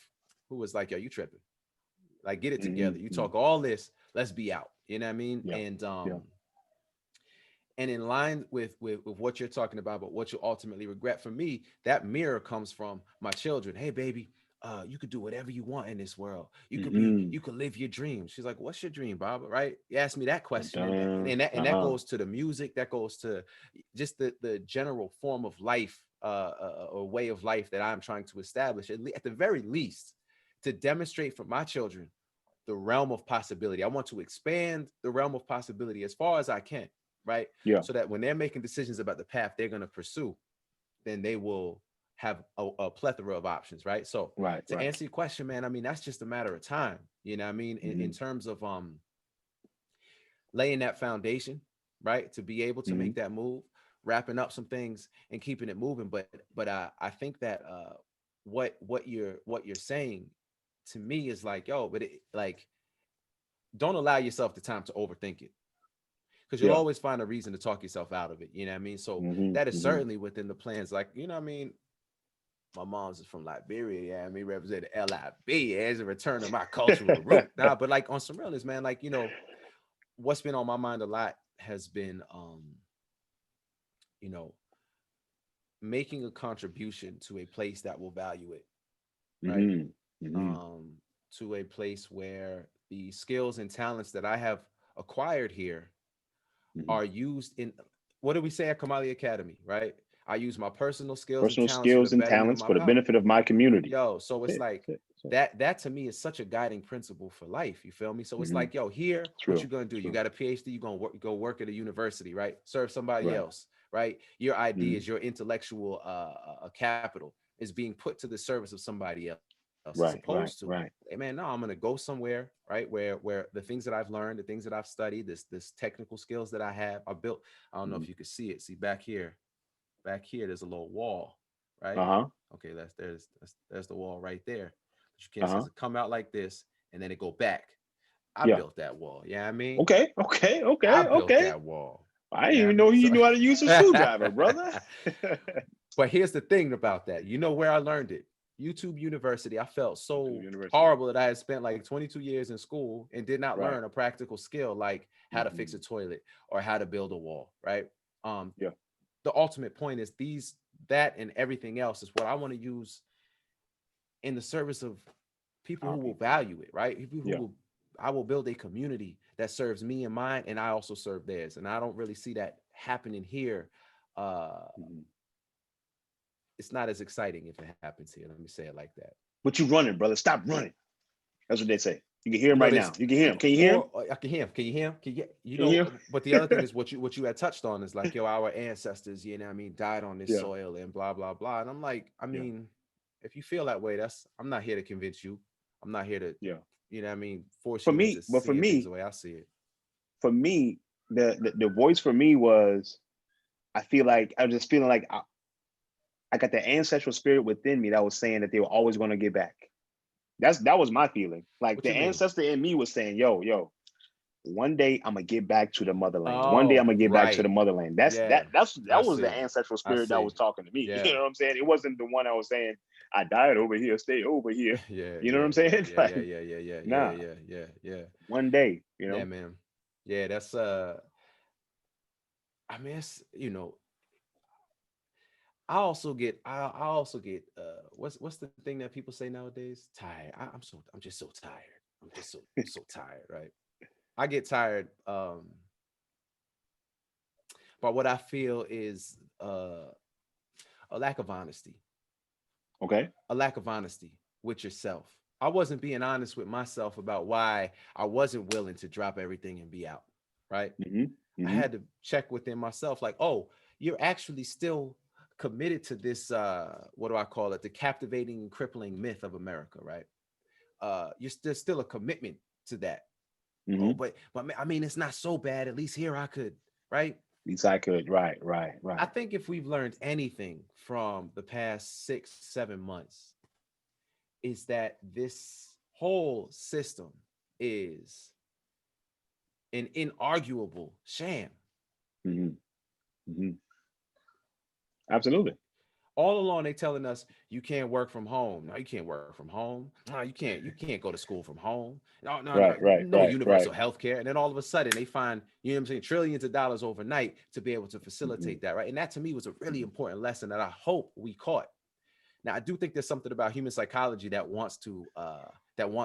who was like, yo, you tripping, like, get it together. You talk all this, let's be out. You know what I mean? And in line with what you're talking about, but what you ultimately regret, for me, that mirror comes from my children. Hey, baby, you could do whatever you want in this world. You could you could live your dreams. She's like, what's your dream, Bob? Right? You asked me that question. And that goes to the music, that goes to just the general form of life, or way of life that I'm trying to establish, at the very least, to demonstrate for my children the realm of possibility. I want to expand the realm of possibility as far as I can. Right. Yeah. So that when they're making decisions about the path they're going to pursue, then they will have a plethora of options. Right. So to answer your question, man, I mean, that's just a matter of time. You know what I mean? In terms of laying that foundation, right, to be able to Mhm. make that move, wrapping up some things and keeping it moving. But I think that what you're saying to me is like, yo, but it, like, don't allow yourself the time to overthink it, because you'll Yeah. always find a reason to talk yourself out of it. You know what I mean? So Mhm. that is Mhm. certainly within the plans. Like, you know what I mean? My mom's is from Liberia. Yeah, I mean, represented LIB as a return of my cultural root. Nah, but like on some realness, man, like, you know, what's been on my mind a lot has been, you know, making a contribution to a place that will value it, right? Mhm. Mhm. To a place where the skills and talents that I have acquired here Mhm. are used in, what do we say at Kamali Academy, right? I use my personal skills and Personal talents for the skills and betterment of talents my for the power. benefit of my community. Yo, so it's That's it. like That's it. That's it. that to me is such a guiding principle for life. You feel me? So it's Mhm. like, yo, here, what you True. gonna do? You True. got a PhD, you gonna work, go work at a university, right? Serve somebody Right. else, right? Your Mhm. ideas, your intellectual capital is being put to the service of somebody else, as Right. Right. opposed to, Right. hey man, no, I'm gonna go somewhere, right? Where the things that I've learned, the things that I've studied, this technical skills that I have, I built. I don't know Mhm. if you can see it. See back here, there's a little wall, right? Uh-huh. Okay, there's the wall right there. But you can't see Uh-huh. it come out like this and then it go back. I Yeah. built that wall. Yeah, I mean, Okay. Okay. I Okay. built Okay. that wall. I didn't Yeah, I even know mean, you so knew how to use a screwdriver, brother. but here's the thing about that. You know where I learned it? YouTube University. I felt YouTube so University. horrible that I had spent like 22 years in school and did not Right. learn a practical skill like how to fix a Mhm. toilet or how to build a wall, right? Um, Yeah. the ultimate point is that and everything else is what I want to use in the service of people Our who will people. value it, right? People who Yeah. will, I will build a community that serves me and mine, and I also serve theirs. And I don't really see that happening here. Mhm. It's not as exciting if it happens here. Let me say it like that. But you running, brother. Stop running. That's what they say. You can hear him You know, right now. You can hear him. Can you hear him? or I can hear him. Can you hear him? Can you, you Can you hear know? But the other thing him? is what you had touched on is like, yo, our ancestors, you know what I mean, died on this Yeah. soil and blah blah blah. And I'm like, I Yeah. mean, if you feel that way, I'm not here to convince you. I'm not here to, Yeah. you know what I mean, force For you into me, but seeing things the way I see it. for me, the voice for me was, I feel like I was just feeling like I got the ancestral spirit within me that was saying that they were always going to get back. That was my feeling. Like What the you mean? ancestor in me was saying, yo, one day I'm gonna get back to the motherland. One day I'm Oh, gonna get back to the right. motherland. Yeah, That I was the see. ancestral I spirit that see. was talking to me. You Yeah. know what I'm saying? It wasn't the one I was saying, I died over here, stay over here. Yeah, You know what yeah, I'm yeah, saying? yeah, Like, yeah, yeah, yeah, yeah, yeah, nah, yeah, yeah, yeah. one day, Yeah, man. Yeah, that's I mean, it's, you know, I also get what's the thing that people say nowadays? Tired. I'm just so tired. I'm just so tired, right? I get tired but what I feel is a lack of honesty. Okay. A lack of honesty with yourself. I wasn't being honest with myself about why I wasn't willing to drop everything and be out, right? Mm-hmm. I Mm-hmm. had to check within myself, like, oh, you're actually still committed to this, what do I call it? The captivating and crippling myth of America, right? There's still a commitment to that. Mm-hmm. Oh, but I mean, it's not so bad. At least here I could, right? At least I could. Right. I think if we've learned anything from the past 6-7 months, is that this whole system is an inarguable sham. Mm-hmm. Mm-hmm. Absolutely. All along they telling us you can't work from home. No, you can't work from home. No, you can't go to school from home. No universal health care. And then all of a sudden they find, you know what I'm saying, trillions of dollars overnight to be able to facilitate that, right? And that to me was a really important lesson that I hope we caught. Now, I do think there's something about human psychology that wants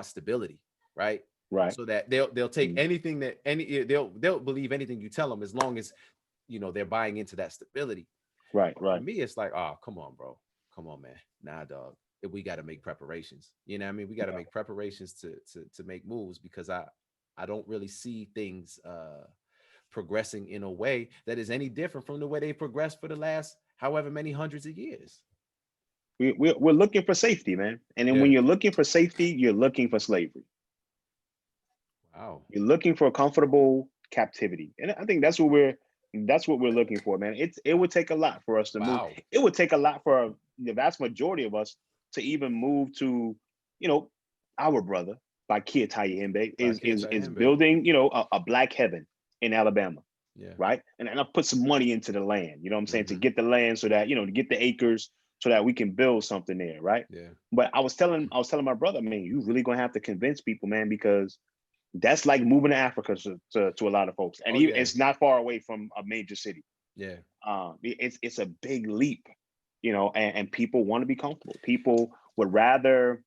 stability, right? Right. So that they'll take anything they'll believe anything you tell them, as long as, you know, they're buying into that stability. Right. For me, it's like, oh, come on, bro. Come on, man. Nah, dog. We got to make preparations. You know what I mean? We got to make preparations to make moves, because I don't really see things progressing in a way that is any different from the way they progressed for the last however many hundreds of years. We're looking for safety, man. And then when you're looking for safety, you're looking for slavery. Wow. You're looking for a comfortable captivity. And I think that's what we're looking for, man. It would take a lot for us to move. Wow. It would take a lot for the vast majority of us to even move to, our brother by Kia Tayembe is Tayembe. building, a black heaven in Alabama. Yeah. Right. And I put some money into the land, you know what I'm saying, to Mhm. get the land so that, to get the acres so that we can build something there. Right. Yeah. But I was telling my brother, man, you really gonna have to convince people, man, because that's like moving to Africa to a lot of folks. And Oh, yeah. it's not far away from a major city. Yeah. It's a big leap, and people want to be comfortable. People would rather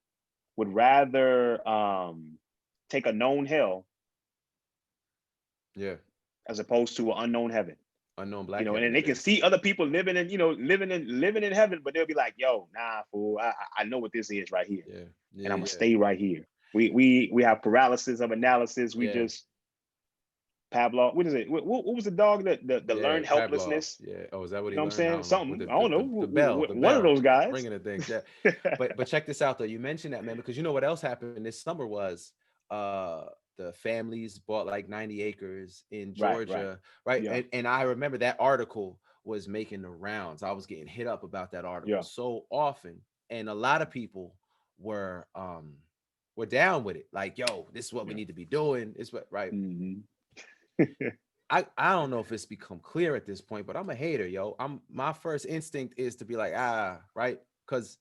take a known hell Yeah. as opposed to an unknown heaven. Unknown black. And heaven, then they can see other people living in heaven, but they'll be like, yo, nah, fool, I know what this is right here. Yeah. And I'm gonna stay right here. We have paralysis of analysis. We just Pavlov. What is it? What was the dog that the learned helplessness? Pavlov. Yeah. Oh, is that what he You know learned? what I'm saying? Something. I don't know. The bell. One of those guys. Bringing the things. Yeah. But check this out though. You mentioned that, man, because you know what else happened this summer was the families bought like 90 acres in Georgia, right? Yeah. And I remember that article was making the rounds. I was getting hit up about that article so often, and a lot of people were down with it. Like, yo, this is what we need to be doing. It's what right. Mm-hmm. I don't know if it's become clear at this point, but I'm a hater, yo. My first instinct is to be like, right, because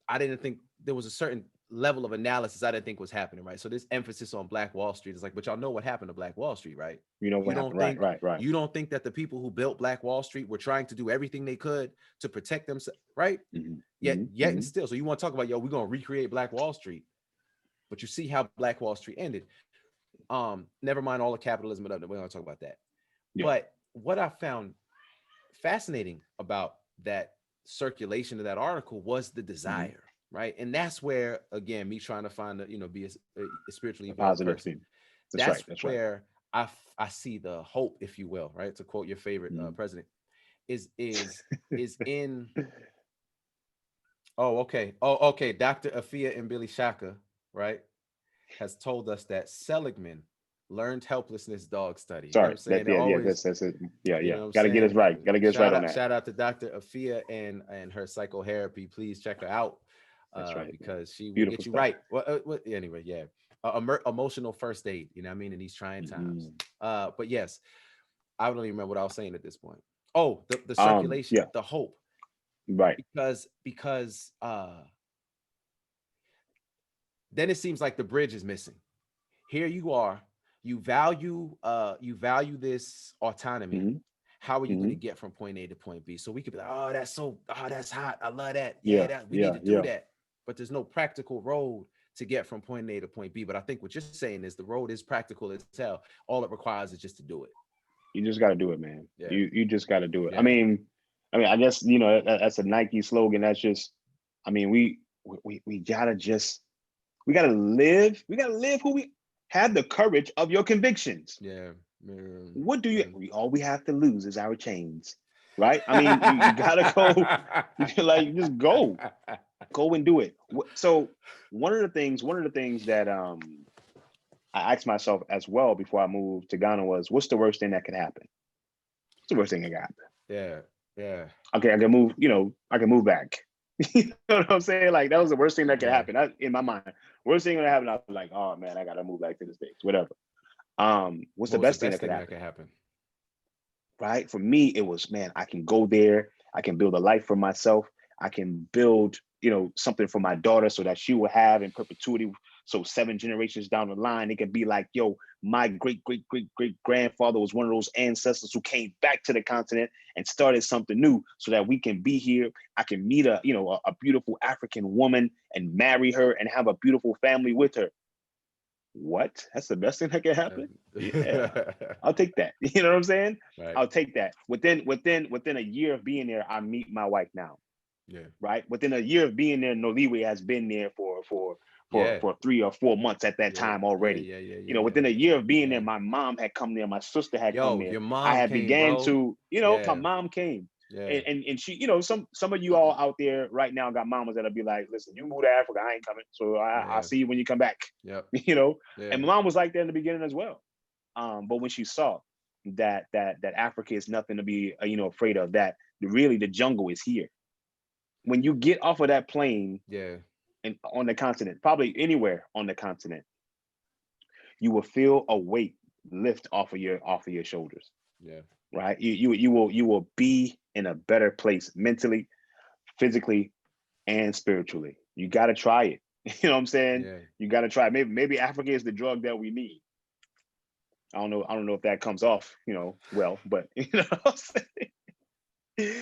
I didn't think there was a certain level of analysis I didn't think was happening, right? So this emphasis on Black Wall Street is like, but y'all know what happened to Black Wall Street, right? You know what happened, right. You don't think that the people who built Black Wall Street were trying to do everything they could to protect themselves, right? Mm-hmm. Yet and still. So you want to talk about, yo, we're gonna recreate Black Wall Street, but you see how Black Wall Street ended. Never mind all the capitalism, but we're gonna talk about that. Yeah. But what I found fascinating about that circulation of that article was the desire. Right. And that's where, again, me trying to find, be a spiritually positive person. thing. That's where I see the hope, if you will, right? To quote your favorite president, is in. Oh, okay. Dr. Afia Mbili Shaka, right, has told us that Seligman learned helplessness dog study. Sorry, you know that's it. Yeah. You know Got to get us right. Got to get us right on that. Shout out to Dr. Afia and her psychotherapy. Please check her out. That's right, because she will beautiful get you stuff. right. Well, anyway, yeah. Emotional first aid, you know what I mean, in these trying times. But yes, I don't even remember what I was saying at this point. Oh, the circulation, the hope. Right. Because then it seems like the bridge is missing. Here you are, you value this autonomy. Mm-hmm. How are you going to get from point A to point B? So we could be like, that's hot. I love that. We need to do that. But there's no practical road to get from point A to point B. But I think what you're saying is the road is practical as hell. All it requires is just to do it. You just got to do it, man. Yeah. You just got to do it. Yeah. I mean, I guess, that's a Nike slogan. That's just, we gotta live. We gotta live who we have, the courage of your convictions. Yeah. What do you? All we have to lose is our chains, right? I mean, you gotta go. Like, just go and do it. So one of the things that I asked myself as well before I moved to Ghana was, what's the worst thing that could happen? What's the worst thing that could happen? Yeah. Okay, I can move. I can move back. You know what I'm saying? Like, that was the worst thing that could happen. In my mind, worst thing that happened, I was like, oh man, I gotta move back to the States. Whatever. What's the best thing that could happen? Right? For me, it was, man, I can go there. I can build a life for myself. I can build, something for my daughter so that she will have in perpetuity. So 7 generations down the line, it can be like, yo, my great grandfather was one of those ancestors who came back to the continent and started something new so that we can be here. I can meet a beautiful African woman and marry her and have a beautiful family with her. What? That's the best thing that can happen? Yeah. I'll take that. You know what I'm saying? Right. I'll take that. Within a year of being there, I meet my wife now. Yeah. Right. Within a year of being there, Noliwe has been there for 3 or 4 months at that time already. Within a year of being there, my mom had come there, my sister had come there. Your mom I had came, began bro. to, my mom came. Yeah. And she, some of you all out there right now got mamas that'll be like, listen, you move to Africa, I ain't coming. So I'll see you when you come back. Yeah. And my mom was like that in the beginning as well. But when she saw that Africa is nothing to be afraid of, that really the jungle is here. When you get off of that plane Yeah. and on the continent, probably anywhere on the continent, you will feel a weight lift off of your shoulders. Yeah. Right? You will be in a better place mentally, physically, and spiritually. You got to try it. You know what I'm saying? Yeah. You got to try it. Maybe Africa is the drug that we need. I don't know if that comes off, well, but you know what I'm saying?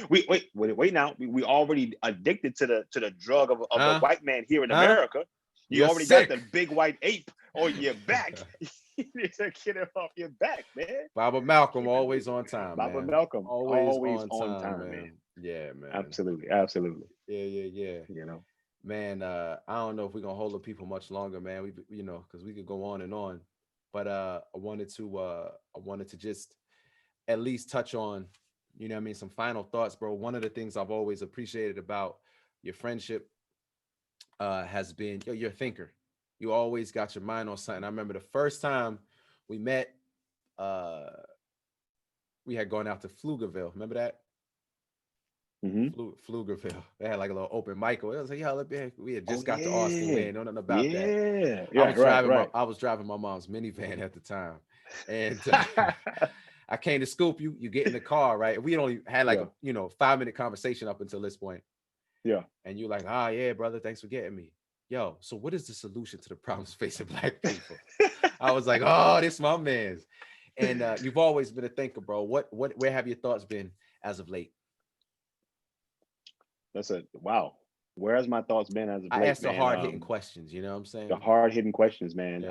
Wait now. We already addicted to the drug of the white man here in America. You You're already sick. got the big white ape on your back. You need to get it off your back, man. Baba Malcolm, always on time. Baba man. Malcolm, always on time, man. Yeah, man. Absolutely. Yeah. Man, I don't know if we're gonna hold the people much longer, man. We because we could go on and on. But I wanted to just at least touch on, some final thoughts, bro. One of the things I've always appreciated about your friendship has been you're a thinker. You always got your mind on something. I remember the first time we met, we had gone out to Pflugerville. Remember that? Mm-hmm. Pflugerville. They had like a little open mic. It was like, we had just got to Austin. We ain't know nothing about that. Yeah. I was driving my mom's minivan at the time, and I came to scoop you. You get in the car, right? We only had like a 5-minute conversation up until this point. Yeah. And you're like, yeah, brother, thanks for getting me. Yo, so what is the solution to the problems facing Black people? I was like, this my man's. And you've always been a thinker, bro. Where have your thoughts been as of late? Wow. Where has my thoughts been as of late? I asked the hard-hitting questions, you know what I'm saying? The hard-hitting questions, man.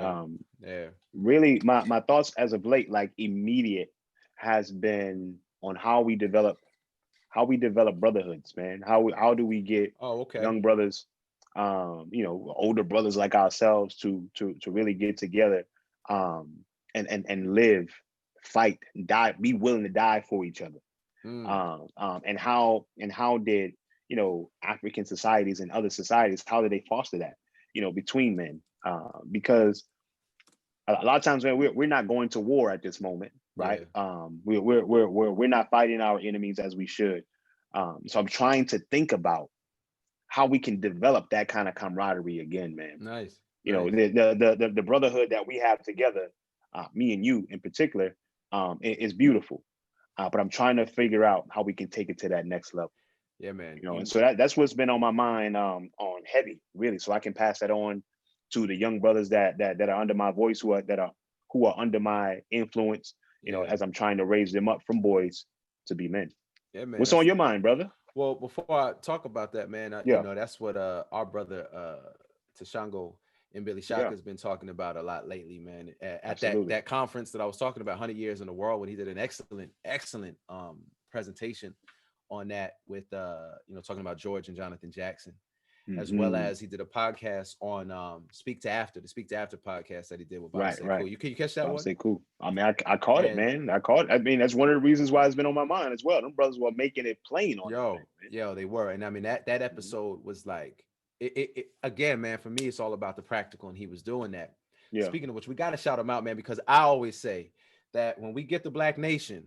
Yeah. Really, my thoughts as of late, like immediate, has been on how we develop brotherhoods, man. How do we get young brothers, older brothers like ourselves to really get together, and live, fight, die, be willing to die for each other. And how did African societies and other societies, how did they foster that between men? Because a lot of times, man, we're not going to war at this moment, right? We're not fighting our enemies as we should. So I'm trying to think about how we can develop that kind of camaraderie again, man. Nice. The brotherhood that we have together, me and you in particular, is beautiful. But I'm trying to figure out how we can take it to that next level. Yeah, man. And so that's what's been on my mind, on heavy, really, so I can pass that on to the young brothers that are under my voice, who are under my influence, as I'm trying to raise them up from boys to be men. Yeah, man. What's on your mind, brother? Well, before I talk about that, man, that's what our brother Tashango and Billy Shaka has been talking about a lot lately, man. At that conference that I was talking about, 100 Years in the World, when he did an excellent presentation on that with talking about George and Jonathan Jackson, as well as he did a podcast on the Speak to After podcast that he did with Bob Cool. You catch that one? Cool. I mean, I caught it, man. I caught it. I mean, that's one of the reasons why it's been on my mind as well. Them brothers were making it plain on they were. And I mean, that episode was like, it again, man, for me, it's all about the practical, and he was doing that. Yeah. Speaking of which, we got to shout him out, man, because I always say that when we get the Black Nation,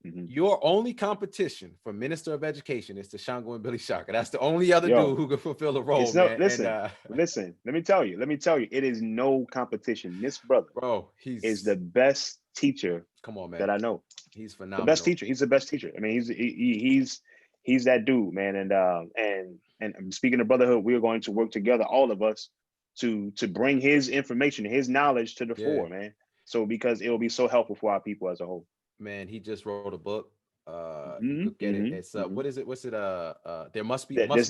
your only competition for Minister of Education is Tashango and Billy Shaka. That's the only other dude who can fulfill the role, man. Listen, let me tell you, it is no competition. This brother, bro, is the best teacher. Come on, man, that I know. He's phenomenal. The best teacher. He's the best teacher. I mean, he's that dude, man. And speaking of brotherhood, we are going to work together, all of us, to bring his information, his knowledge to the fore, man. So because it will be so helpful for our people as a whole. Man, he just wrote a book. You could get it. It's what is it? What's it? There must be a better way. It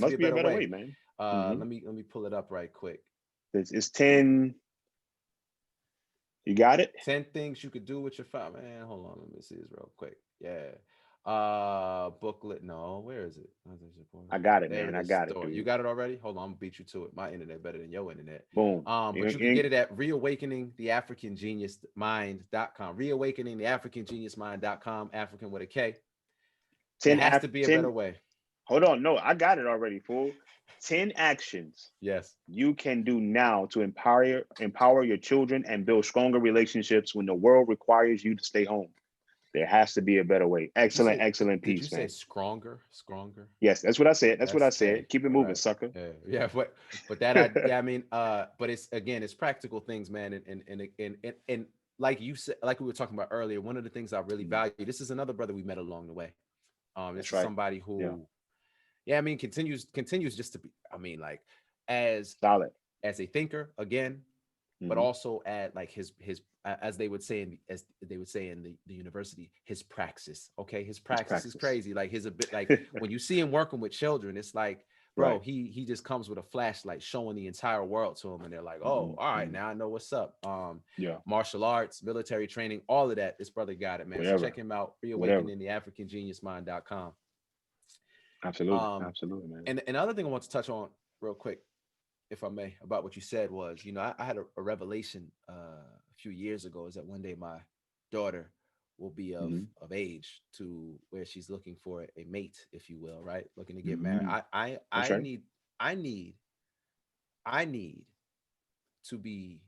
must be a better way, man. Let me pull it up right quick. It's 10. You got it? 10 things you could do with your phone. Man, hold on. Let me see this real quick. Yeah. Booklet. No, where is it? I got it, man. I got it. Dude. You got it already? Hold on, I'm gonna beat you to it. My internet better than your internet. Boom. But you can get it at reawakeningtheafricangeniusmind.com. Reawakeningtheafricangeniusmind.com. African with a K. There has to be a better way. Hold on. No, I got it already, fool. 10 actions Yes. you can do now to empower your children and build stronger relationships when the world requires you to stay home. There has to be a better way. Excellent, excellent Did you piece, say man. stronger? Stronger? Yes, that's what I said. That's what That's I K. said. Keep it All moving, right. sucker. Yeah, but that I yeah, I mean, but it's again, it's practical things, man, and like you said, like we were talking about earlier, one of the things I really value. This is another brother we met along the way. This That's is right. somebody Yeah. who, yeah, I mean, continues just to be. I mean, like as Solid. as a thinker again, but Mhm. also at like his as they would say in the university, his praxis. Okay, his It's praxis is practice. crazy. Like his a bit like when you see him working with children, it's like, bro, Right. he just comes with a flashlight showing the entire world to them, and they're like, oh, all right, Mhm. now I know what's up. Yeah. Martial arts, military training, all of that. This brother got it, man. So Whatever. check him out, Whatever. reawakening the AfricanGeniusMind.com. Absolutely. Absolutely, man. And another thing I want to touch on real quick, if I may, about what you said was, you know, I had a revelation a few years ago, is that one day my daughter will be Mhm. of age to where she's looking for a mate, if you will, right? Looking to get married. Mhm. I That's I right. need I need I need to be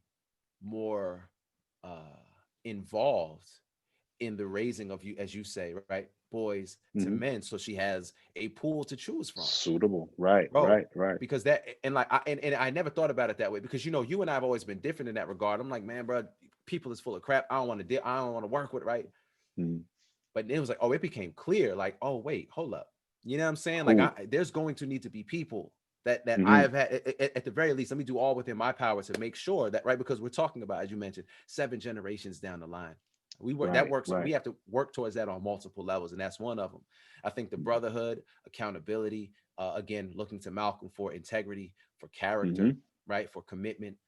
more uh involved in the raising of you, as you say, right? Boys to Mhm. men, so she has a pool to choose from, Suitable. Right. bro. Right. Right. Because that and like and I never thought about it that way, because you know you and I have always been different in that regard. I'm like, man, bro, people is full of crap. I don't want to I don't want to work with, right? Mhm. But it was like, oh, it became clear, like, oh wait, hold up, you know what I'm saying? Like, Who? there's going to need to be people that Mhm. I've had at the very least. Let me do all within my power to make sure that, right, because we're talking about, as you mentioned, 7 generations down the line. We work that Right. works. Right. We have to work towards that on multiple levels, and that's one of them. I think the brotherhood, accountability, again, looking to Malcolm for integrity, for character, Mhm. right, for commitment.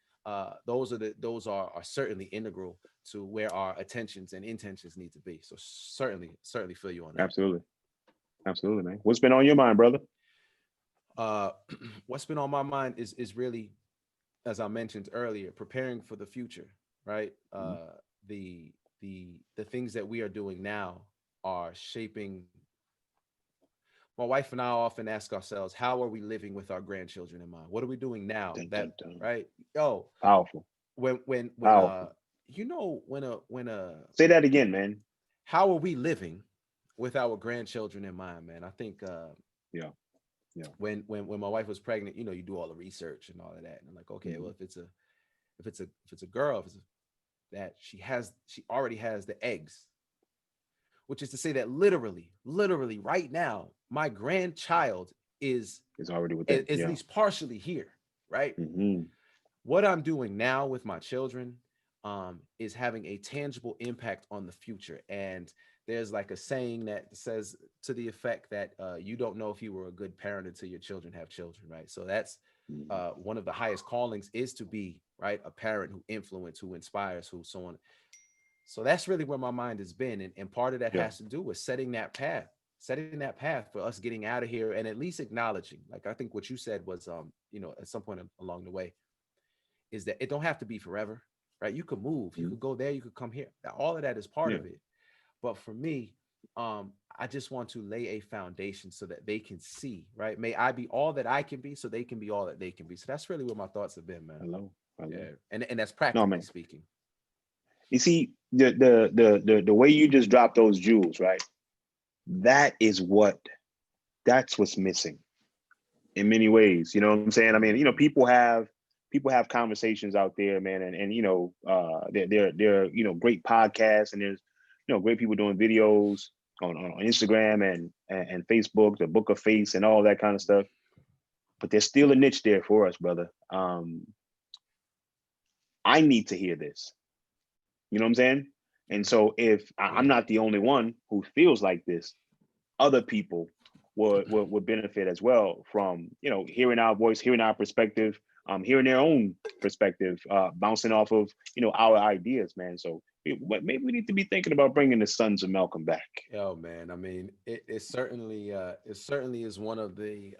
Those are certainly integral to where our attentions and intentions need to be. So certainly feel you on that. Absolutely. Absolutely, man. What's been on your mind, brother? Uh, what's been on my mind is really, as I mentioned earlier, preparing for the future, right? Mhm. The things that we are doing now are shaping. My wife and I often ask ourselves, how are we living with our grandchildren in mind? What are we doing now? Dun, That dun, dun. right? Yo, Powerful. when Powerful. you know when Say that again, man. how are we living with our grandchildren in mind, man? I think Yeah. Yeah. when my wife was pregnant, you know, you do all the research and all of that, and I'm like, okay, well, Mhm. if it's a girl, that she already has the eggs, which is to say that literally right now, my grandchild is It's already within. at Yeah. least partially here, right? Mhm. What I'm doing now with my children is having a tangible impact on the future. And there's like a saying that says to the effect that you don't know if you were a good parent until your children have children, right? So that's Mhm. one of the highest callings, is to be, right, a parent who influence, who inspires, who so on. So that's really where my mind has been. And part of that Yeah. has to do with setting that path for us getting out of here, and at least acknowledging, like I think what you said was, at some point along the way, is that it don't have to be forever, right? You could move, you Mhm. could go there, you could come here. All of that is part Yeah. of it. But for me, I just want to lay a foundation so that they can see, right? May I be all that I can be, so they can be all that they can be. So that's really where my thoughts have been, man. Hello. Hello. Yeah, and that's No, practically man. speaking. You see, the way you just dropped those jewels, right? That is that's what's missing in many ways. You know what I'm saying? I mean, people have conversations out there, man, and they're great podcasts, and there's great people doing videos on Instagram and Facebook, the Book of Face, and all that kind of stuff. But there's still a niche there for us, brother. I need to hear this. You know what I'm saying? And so if I'm Yeah. not the only one who feels like this, other people would benefit as well from hearing our voice, hearing our perspective, hearing their own perspective, bouncing off of our ideas, man. So maybe we need to be thinking about bringing the Sons of Malcolm back. Oh man, I mean, it certainly is one of the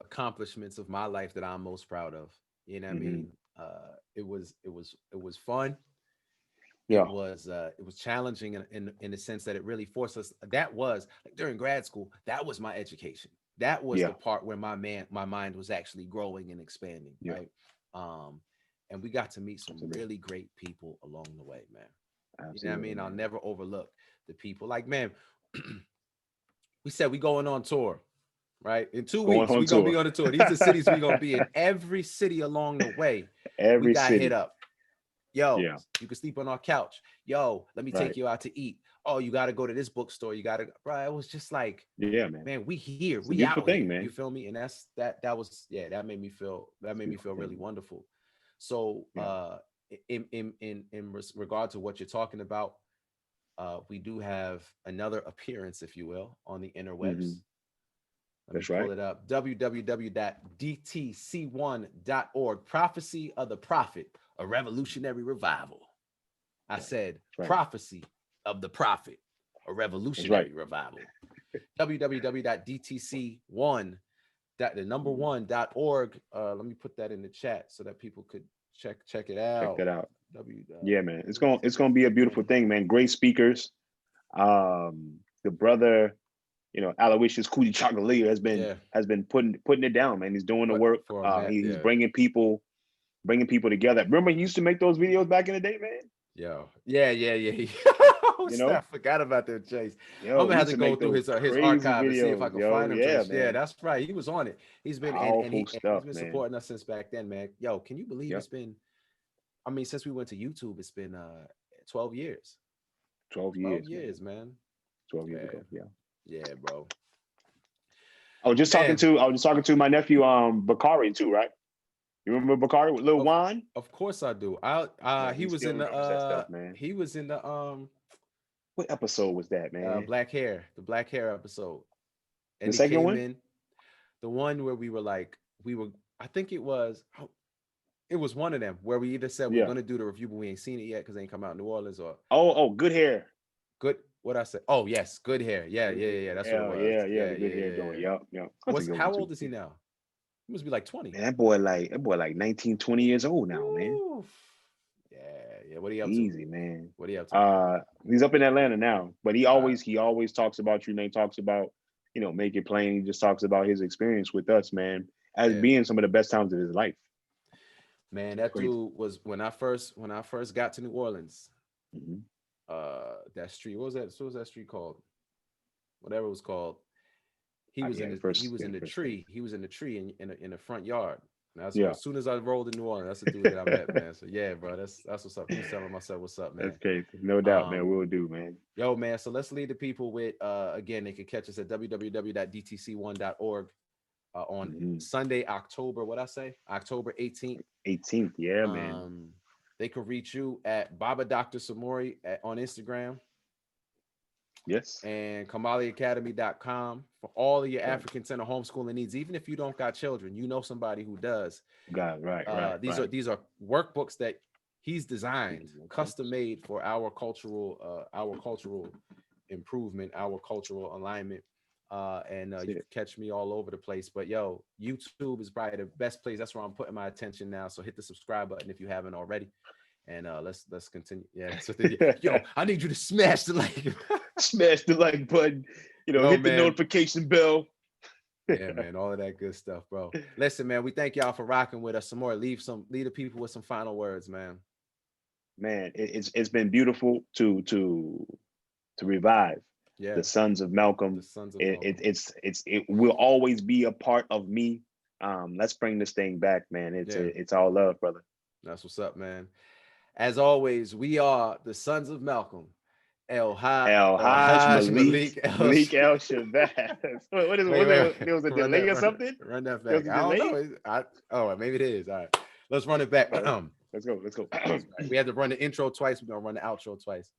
accomplishments of my life that I'm most proud of. You know what I Hmm. mean? It was fun. Yeah. It was challenging in the sense that it really forced us. That was like during grad school, that was my education. That was Yeah. the part where my mind was actually growing and expanding, Yeah. right? And we got to meet some Absolutely. really great people along the way, man. Absolutely, You know what I mean? I'll man. never overlook the people. Like, man, we said we going on tour, right? In 2 Going weeks, on we gonna tour. be on the tour. These are cities we gonna be in. Every city along the way, we Every got city. hit up. Yo, Yeah. you can sleep on our couch. Yo, let me Right. take you out to eat. Oh, you got to go to this bookstore. You got to, bro. It was just like, Yeah, man. man, we here, It's a we beautiful out thing, here. man. You feel me? And that was, yeah, that made me feel Beautiful really thing. wonderful. So, Yeah. in regard to what you're talking about, we do have another appearance, if you will, on the interwebs. Mhm. Let me That's pull right. it up. www.dtc1.org. Prophecy of the Prophet, a revolutionary revival. I said right. prophecy of the prophet, a revolutionary revival. www.dtc1, the number one.org. Let me put that in the chat so that people could check it out. Check that out. Yeah, man. It's gonna be a beautiful thing, man. Great speakers. The brother, Aloysius Kuti Chocolate has been putting it down, man. He's doing the work. He's bringing people together. Remember, he used to make those videos back in the day, man. Yo, yeah. I forgot about that, Chase. I'm gonna have to go through his archive and see if I can find him. Yeah, Chase. Yeah, that's right. He was on it. He's been and he's been supporting us since back then, man. Yo, can you believe it's been? I mean, since we went to YouTube, it's been 12 years. 12 years, man. 12 years ago. Yeah. Yeah, bro. I was just talking to my nephew, Bakari too, right? You remember Bakari with Lil Juan? Of course I do. He was in the stuff, man. He was in the what episode was that, man? The black hair episode. And the second one? The one where I think it was one of them where we either said we're gonna do the review, but we ain't seen it yet because it ain't come out in New Orleans, or Good hair. Good. What I said? Oh yes, good hair. Yeah. That's what it was. Yeah, the good hair doing. Yep. How old is he now? He must be like 20. Man, that boy like 19, 20 years old now, man. Yeah. What are you up to? Easy, man. What are you up to? He's up in Atlanta now, but he always talks about you, and he talks about, Make It Plain. He just talks about his experience with us, man, as being some of the best times of his life. Man, that dude was when I first got to New Orleans. Mm-hmm. That street, what was that street called? Whatever it was called. He was in the tree. He was in the tree in the front yard. As soon as I rolled in New Orleans, that's the dude that I met, man. So yeah, bro, that's what's up. He's telling myself what's up, man. That's crazy. No doubt, man. We'll do, man. Yo, man. So let's lead the people with again, they can catch us at www.dtc1.org on Sunday, October 18th. 18th, yeah, man. They can reach you at Baba Dr. Samori on Instagram. Yes. And KamaliAcademy.com for all of your African Center homeschooling needs. Even if you don't got children, you know somebody who does. Right. These are workbooks that he's designed, custom made for our cultural improvement, our cultural alignment. And you can catch me all over the place. But yo, YouTube is probably the best place. That's where I'm putting my attention now. So hit the subscribe button if you haven't already. And let's continue. Yeah. So yo, I need you to smash the like. Smash the like button. Hit the notification bell. Yeah, man. All of that good stuff, bro. Listen, man, we thank y'all for rocking with us some more. Leave the people with some final words, man. Man, it's been beautiful to revive the Sons of Malcolm. It will always be a part of me. Let's bring this thing back, man. It's all love, brother. That's what's up, man. As always, we are the Sons of Malcolm. El Haj Malik El Shabazz. What is it? There was a delay or something? Run that back. I don't know. Maybe it is. All right. Let's run it back. Let's go. We had to run the intro twice. We're going to run the outro twice.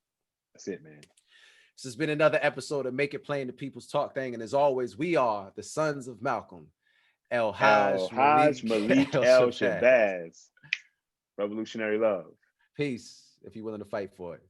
That's it, man. This has been another episode of Make It Plain, the People's Talk thing. And as always, we are the Sons of Malcolm. El Haj Malik El Shabazz. Revolutionary love. Peace, if you're willing to fight for it.